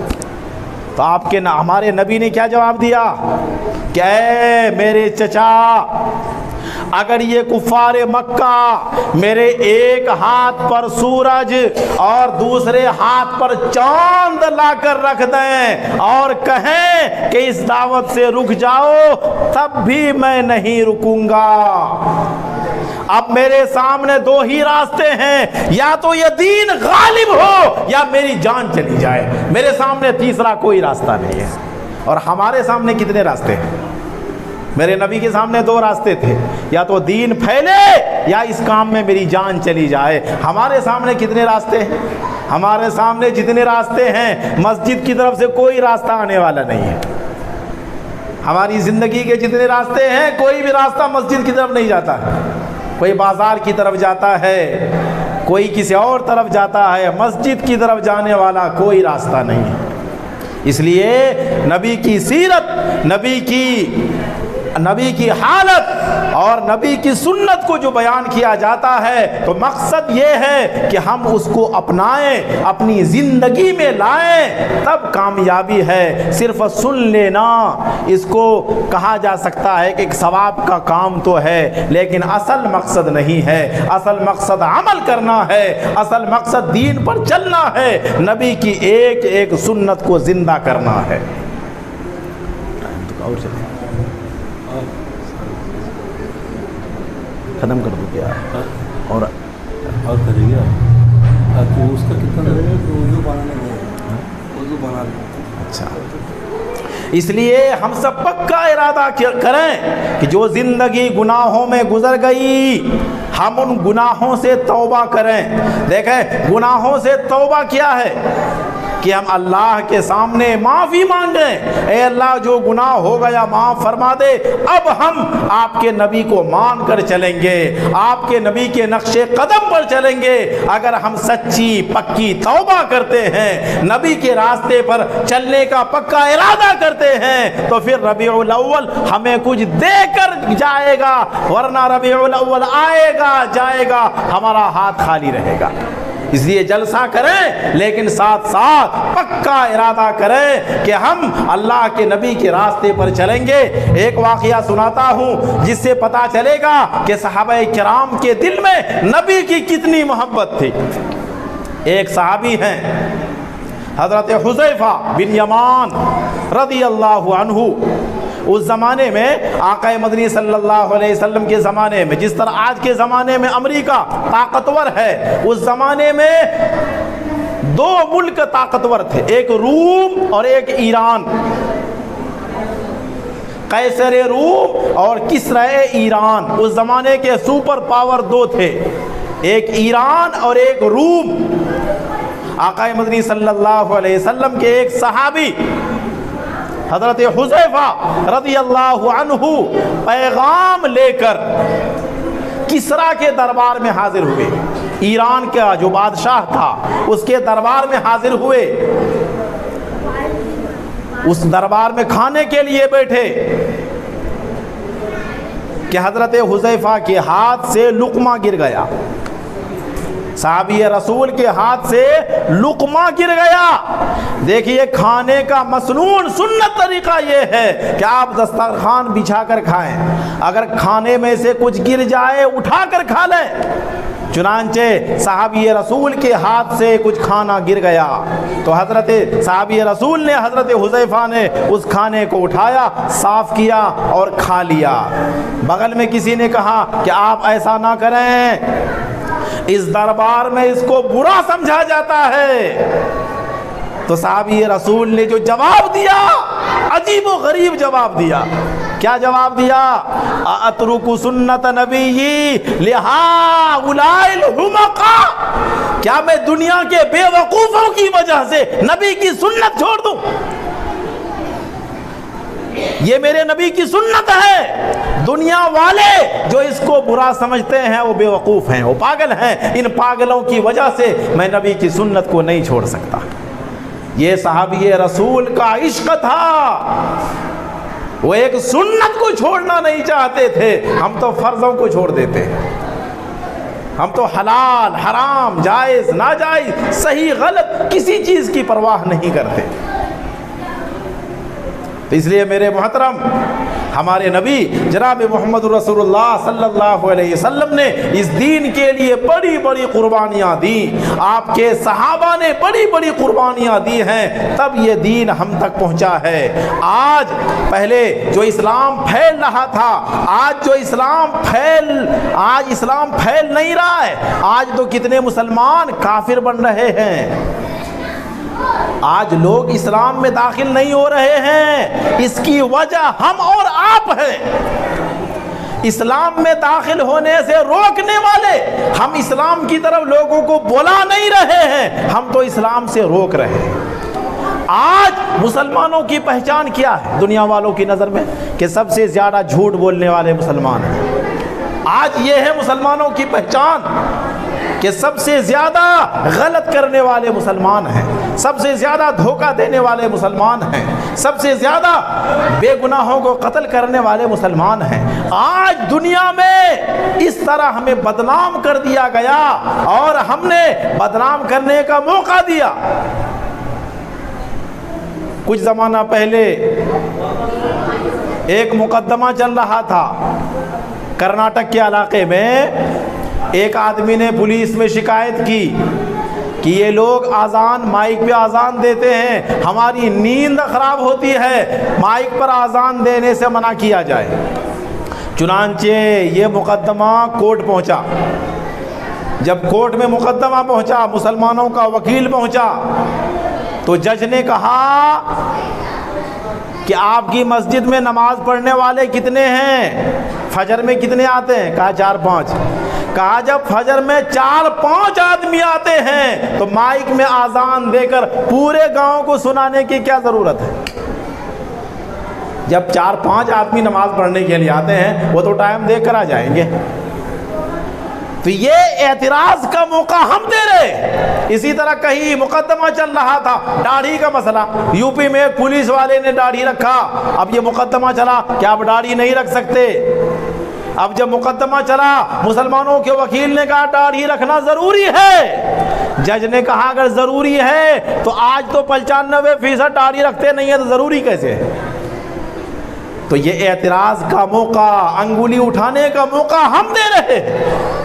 تو آپ کے ہمارے نبی نے کیا جواب دیا کہ اے میرے چچا، اگر یہ کفار مکہ میرے ایک ہاتھ پر سورج اور دوسرے ہاتھ پر چاند لا کر رکھ دیں اور کہیں کہ اس دعوت سے رک جاؤ، تب بھی میں نہیں رکوں گا۔ اب میرے سامنے 2 ہی راستے ہیں، یا تو یہ دین غالب ہو یا میری جان چلی جائے، میرے سامنے تیسرا کوئی راستہ نہیں ہے۔ اور ہمارے سامنے کتنے راستے ہیں؟ میرے نبی کے سامنے 2 راستے تھے، یا تو دین پھیلے یا اس کام میں میری جان چلی جائے۔ ہمارے سامنے کتنے راستے ہیں؟ ہمارے سامنے جتنے راستے ہیں، مسجد کی طرف سے کوئی راستہ آنے والا نہیں ہے۔ ہماری زندگی کے جتنے راستے ہیں کوئی بھی راستہ مسجد کی طرف نہیں جاتا ہے، کوئی بازار کی طرف جاتا ہے، کوئی کسی اور طرف جاتا ہے، مسجد کی طرف جانے والا کوئی راستہ نہیں ہے۔ اس لیے نبی کی سیرت، نبی کی حالت اور نبی کی سنت کو جو بیان کیا جاتا ہے تو مقصد یہ ہے کہ ہم اس کو اپنائیں، اپنی زندگی میں لائیں، تب کامیابی ہے۔ صرف سن لینا اس کو کہا جا سکتا ہے کہ ایک ثواب کا کام تو ہے، لیکن اصل مقصد نہیں ہے۔ اصل مقصد عمل کرنا ہے، اصل مقصد دین پر چلنا ہے، نبی کی ایک ایک سنت کو زندہ کرنا ہے۔ ختم کر دو کیا اور کرے گا اس کا کتنا بنا اچھا، اس لیے ہم سب پکا ارادہ کریں کہ جو زندگی گناہوں میں گزر گئی ہم ان گناہوں سے توبہ کریں۔ دیکھیں گناہوں سے توبہ کیا ہے کہ ہم اللہ کے سامنے معافی مانگیں، اے اللہ جو گناہ ہو گیا معاف فرما دے، اب ہم آپ کے نبی کو مان کر چلیں گے، آپ کے نبی کے نقش قدم پر چلیں گے۔ اگر ہم سچی پکی توبہ کرتے ہیں، نبی کے راستے پر چلنے کا پکا ارادہ کرتے ہیں، تو پھر ربیع الاول ہمیں کچھ دے کر جائے گا، ورنہ ربیع الاول آئے گا جائے گا، ہمارا ہاتھ خالی رہے گا۔ اس لیے جلسہ کریں لیکن ساتھ ساتھ پکا ارادہ کریں کہ ہم اللہ کے نبی کے راستے پر چلیں گے۔ ایک واقعہ سناتا ہوں جس سے پتہ چلے گا کہ صحابہ کرام کے دل میں نبی کی کتنی محبت تھی۔ ایک صحابی ہیں حضرت حذیفہ بن یمان رضی اللہ عنہ۔ اس زمانے میں آقا مدنی صلی اللہ علیہ وسلم کے زمانے میں جس طرح آج کے زمانے میں امریکہ طاقتور ہے، اس زمانے میں دو ملک طاقتور تھے، ایک روم اور ایک ایران۔ قیصر روم اور کسرا ایران اس زمانے کے سپر پاور دو تھے، ایک ایران اور ایک روم۔ آقا مدنی صلی اللہ علیہ وسلم کے ایک صحابی حضرت حذیفہ رضی اللہ عنہ پیغام لے کر کسرا کے دربار میں حاضر ہوئے، ایران کا جو بادشاہ تھا اس کے دربار میں حاضر ہوئے۔ اس دربار میں کھانے کے لیے بیٹھے کہ حضرت حذیفہ کے ہاتھ سے لقمہ گر گیا، صحابی رسول کے ہاتھ سے لقمہ گر گیا۔ دیکھیے کھانے کا مسنون سنت طریقہ یہ ہے کہ آپ دسترخوان بچھا کر کھائیں، اگر کھانے میں سے کچھ گر جائے اٹھا کر کھا لیں۔ چنانچہ صحابی رسول کے ہاتھ سے کچھ کھانا گر گیا تو حضرت صحابی رسول نے، حضرت حذیفہ نے اس کھانے کو اٹھایا، صاف کیا اور کھا لیا۔ بغل میں کسی نے کہا کہ آپ ایسا نہ کریں، اس دربار میں اس کو برا سمجھا جاتا ہے۔ تو صحابی رسول نے جو جواب دیا عجیب و غریب جواب دیا۔ کیا جواب دیا؟ اترک سنت نبی لہؤلاء الحمقاء، کیا میں دنیا کے بے وقوفوں کی وجہ سے نبی کی سنت چھوڑ دوں؟ یہ میرے نبی کی سنت ہے، دنیا والے جو اس کو برا سمجھتے ہیں وہ بے وقوف ہیں، وہ پاگل ہیں، ان پاگلوں کی وجہ سے میں نبی کی سنت کو نہیں چھوڑ سکتا۔ یہ صحابی رسول کا عشق تھا، وہ ایک سنت کو چھوڑنا نہیں چاہتے تھے۔ ہم تو فرضوں کو چھوڑ دیتے ہیں، ہم تو حلال حرام جائز ناجائز صحیح غلط کسی چیز کی پرواہ نہیں کرتے۔ اس لیے میرے محترم ہمارے نبی جناب محمد رسول اللہ صلی اللہ علیہ وسلم نے اس دین کے لیے بڑی بڑی قربانیاں دی، آپ کے صحابہ نے بڑی بڑی قربانیاں دی ہیں، تب یہ دین ہم تک پہنچا ہے۔ آج پہلے جو اسلام پھیل رہا تھا، آج اسلام پھیل نہیں رہا ہے، آج تو کتنے مسلمان کافر بن رہے ہیں، آج لوگ اسلام میں داخل نہیں ہو رہے ہیں۔ اس کی وجہ ہم اور آپ ہیں، اسلام میں داخل ہونے سے روکنے والے ہم اسلام کی طرف لوگوں کو بلا نہیں رہے ہیں، ہم تو اسلام سے روک رہے ہیں۔ آج مسلمانوں کی پہچان کیا ہے دنیا والوں کی نظر میں؟ کہ سب سے زیادہ جھوٹ بولنے والے مسلمان ہیں۔ آج یہ ہے مسلمانوں کی پہچان کہ سب سے زیادہ غلط کرنے والے مسلمان ہیں، سب سے زیادہ دھوکہ دینے والے مسلمان ہیں، سب سے زیادہ بے گناہوں کو قتل کرنے والے مسلمان ہیں۔ آج دنیا میں اس طرح ہمیں بدنام کر دیا گیا اور ہم نے بدنام کرنے کا موقع دیا۔ کچھ زمانہ پہلے ایک مقدمہ چل رہا تھا کرناٹک کے علاقے میں، ایک آدمی نے پولیس میں شکایت کی کہ یہ لوگ آذان مائک پہ آذان دیتے ہیں، ہماری نیند خراب ہوتی ہے، مائک پر آذان دینے سے منع کیا جائے۔ چنانچہ یہ مقدمہ کورٹ پہنچا۔ جب کورٹ میں مقدمہ پہنچا، مسلمانوں کا وکیل پہنچا، تو جج نے کہا کہ آپ کی مسجد میں نماز پڑھنے والے کتنے ہیں؟ فجر میں کتنے آتے ہیں؟ کہا 4-5۔ کہا جب فجر میں 4-5 آدمی آتے ہیں تو مائک میں آذان دے کر پورے گاؤں کو سنانے کی کیا ضرورت ہے؟ جب 4-5 آدمی نماز پڑھنے کے لیے آتے ہیں وہ تو ٹائم دیکھ کر آ جائیں گے۔ تو یہ اعتراض کا موقع ہم دے رہے۔ اسی طرح کہیں مقدمہ چل رہا تھا داڑھی کا مسئلہ، یو پی میں ایک پولیس والے نے داڑھی رکھا، اب یہ مقدمہ چلا کہ آپ داڑھی نہیں رکھ سکتے۔ اب جب مقدمہ چلا، مسلمانوں کے وکیل نے کہا داڑھی رکھنا ضروری ہے۔ جج نے کہا اگر ضروری ہے تو آج تو 95% داڑھی رکھتے نہیں ہیں، تو ضروری کیسے ہے؟ تو یہ اعتراض کا موقع، انگلی اٹھانے کا موقع ہم دے رہے ہیں،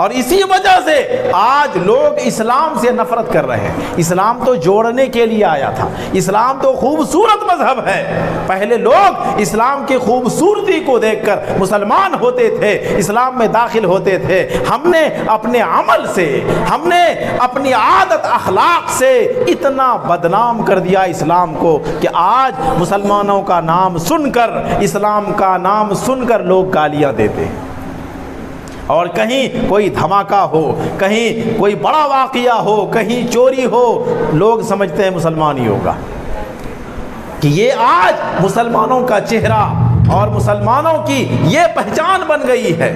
اور اسی وجہ سے آج لوگ اسلام سے نفرت کر رہے ہیں۔ اسلام تو جوڑنے کے لیے آیا تھا، اسلام تو خوبصورت مذہب ہے۔ پہلے لوگ اسلام کی خوبصورتی کو دیکھ کر مسلمان ہوتے تھے، اسلام میں داخل ہوتے تھے۔ ہم نے اپنے عمل سے، ہم نے اپنی عادت اخلاق سے اتنا بدنام کر دیا اسلام کو کہ آج مسلمانوں کا نام سن کر، اسلام کا نام سن کر لوگ گالیاں دیتے ہیں، اور کہیں کوئی دھماکہ ہو، کہیں کوئی بڑا واقعہ ہو، کہیں چوری ہو، لوگ سمجھتے ہیں مسلمان ہی ہوگا۔ کہ یہ آج مسلمانوں کا چہرہ اور مسلمانوں کی یہ پہچان بن گئی ہے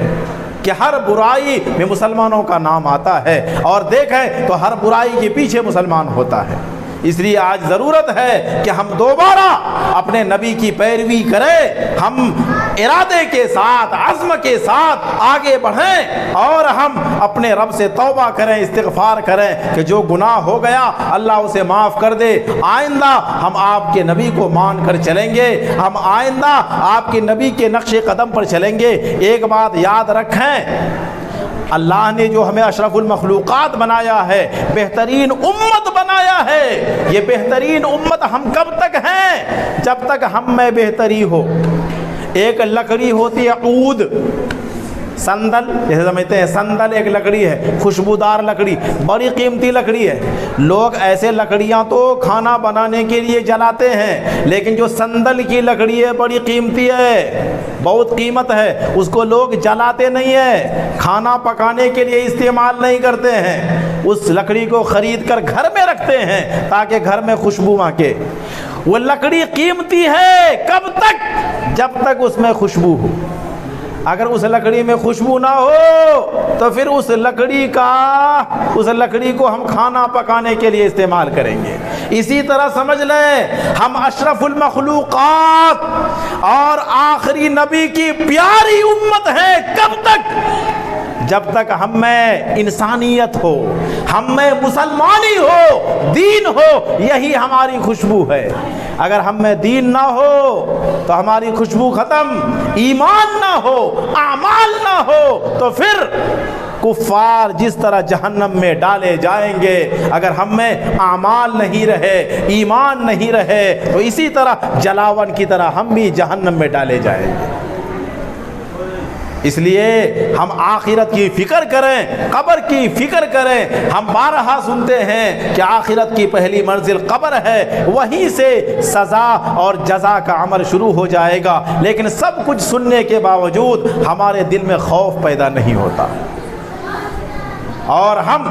کہ ہر برائی میں مسلمانوں کا نام آتا ہے، اور دیکھیں تو ہر برائی کے پیچھے مسلمان ہوتا ہے۔ اس لیے آج ضرورت ہے کہ ہم دوبارہ اپنے نبی کی پیروی کریں، ہم ارادے کے ساتھ، عزم کے ساتھ آگے بڑھیں، اور ہم اپنے رب سے توبہ کریں، استغفار کریں کہ جو گناہ ہو گیا اللہ اسے معاف کر دے۔ آئندہ ہم آپ کے نبی کو مان کر چلیں گے، ہم آئندہ آپ کے نبی کے نقش قدم پر چلیں گے۔ ایک بات یاد رکھیں، اللہ نے جو ہمیں اشرف المخلوقات بنایا ہے، بہترین امت بنایا ہے، یہ بہترین امت ہم کب تک ہیں؟ جب تک ہم میں بہتری ہو۔ ایک لکڑی ہوتی ہے عود، سندل جیسے سمجھتے ہیں، سندل ایک لکڑی ہے، خوشبودار لکڑی، بڑی قیمتی لکڑی ہے۔ لوگ ایسے لکڑیاں تو کھانا بنانے کے لیے جلاتے ہیں، لیکن جو سندل کی لکڑی ہے بڑی قیمتی ہے، بہت قیمت ہے، اس کو لوگ جلاتے نہیں ہیں، کھانا پکانے کے لیے استعمال نہیں کرتے ہیں، اس لکڑی کو خرید کر گھر میں رکھتے ہیں تاکہ گھر میں خوشبو مہکے۔ وہ لکڑی قیمتی ہے کب تک؟ جب تک اس میں خوشبو ہو۔ اگر اس لکڑی میں خوشبو نہ ہو تو پھر اس لکڑی کو ہم کھانا پکانے کے لیے استعمال کریں گے۔ اسی طرح سمجھ لیں ہم اشرف المخلوقات اور آخری نبی کی پیاری امت ہے۔ کب تک؟ جب تک ہم میں انسانیت ہو، ہم میں مسلمانی ہو، دین ہو، یہی ہماری خوشبو ہے۔ اگر ہم میں دین نہ ہو تو ہماری خوشبو ختم، ایمان نہ ہو، اعمال نہ ہو تو پھر کفار جس طرح جہنم میں ڈالے جائیں گے۔ اگر ہم میں اعمال نہیں رہے، ایمان نہیں رہے تو اسی طرح جلاون کی طرح ہم بھی جہنم میں ڈالے جائیں گے۔ اس لیے ہم آخرت کی فکر کریں، قبر کی فکر کریں۔ ہم بارہا سنتے ہیں کہ آخرت کی پہلی منزل قبر ہے، وہیں سے سزا اور جزا کا عمل شروع ہو جائے گا، لیکن سب کچھ سننے کے باوجود ہمارے دل میں خوف پیدا نہیں ہوتا۔ اور ہم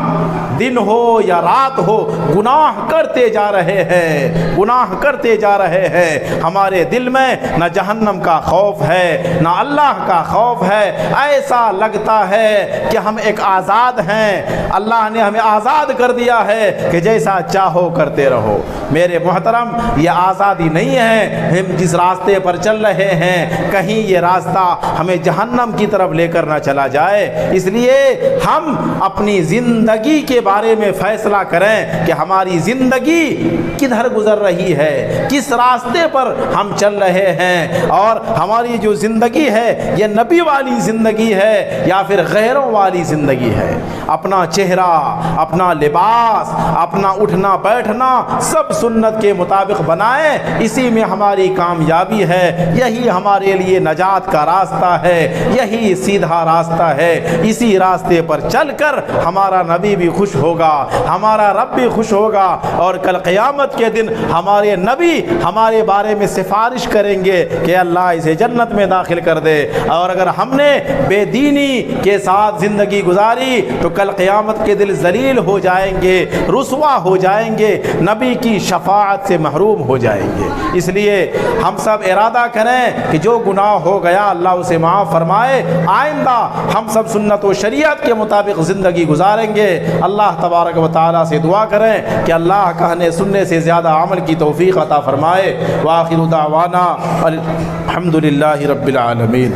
دن ہو یا رات ہو گناہ کرتے جا رہے ہیں، گناہ کرتے جا رہے ہیں، ہمارے دل میں نہ جہنم کا خوف ہے نہ اللہ کا خوف ہے، ایسا لگتا ہے کہ ہم ایک آزاد ہیں، اللہ نے ہمیں آزاد کر دیا ہے کہ جیسا چاہو کرتے رہو۔ میرے محترم، یہ آزادی نہیں ہے، ہم جس راستے پر چل رہے ہیں کہیں یہ راستہ ہمیں جہنم کی طرف لے کر نہ چلا جائے، اس لیے ہم اپنی زندگی کے بارے میں فیصلہ کریں کہ ہماری زندگی کدھر گزر رہی ہے، کس راستے پر ہم چل رہے ہیں، اور ہماری جو زندگی ہے یہ نبی والی زندگی ہے یا پھر غیروں والی زندگی ہے۔ اپنا چہرہ، اپنا لباس، اپنا اٹھنا بیٹھنا سب سنت کے مطابق بنائیں، اسی میں ہماری کامیابی ہے، یہی ہمارے لیے نجات کا راستہ ہے، یہی سیدھا راستہ ہے، اسی راستے پر چل کر ہمارا نبی بھی خوش ہوگا، ہمارا رب بھی خوش ہوگا، اور کل قیامت کے دن ہمارے نبی ہمارے بارے میں سفارش کریں گے کہ اللہ اسے جنت میں داخل کر دے۔ اور اگر ہم نے بے دینی کے ساتھ زندگی گزاری تو کل قیامت کے دن ذلیل ہو جائیں گے، رسوا ہو جائیں گے، نبی کی شفاعت سے محروم ہو جائیں گے۔ اس لیے ہم سب ارادہ کریں کہ جو گناہ ہو گیا اللہ اسے معاف فرمائے، آئندہ ہم سب سنت و شریعت کے مطابق زندگی گزاریں گے۔ اللہ تبارک و تعالیٰ سے دعا کریں کہ اللہ کہنے سننے سے زیادہ عمل کی توفیق عطا فرمائے۔ وآخر دعوانا الحمد للہ رب العالمین۔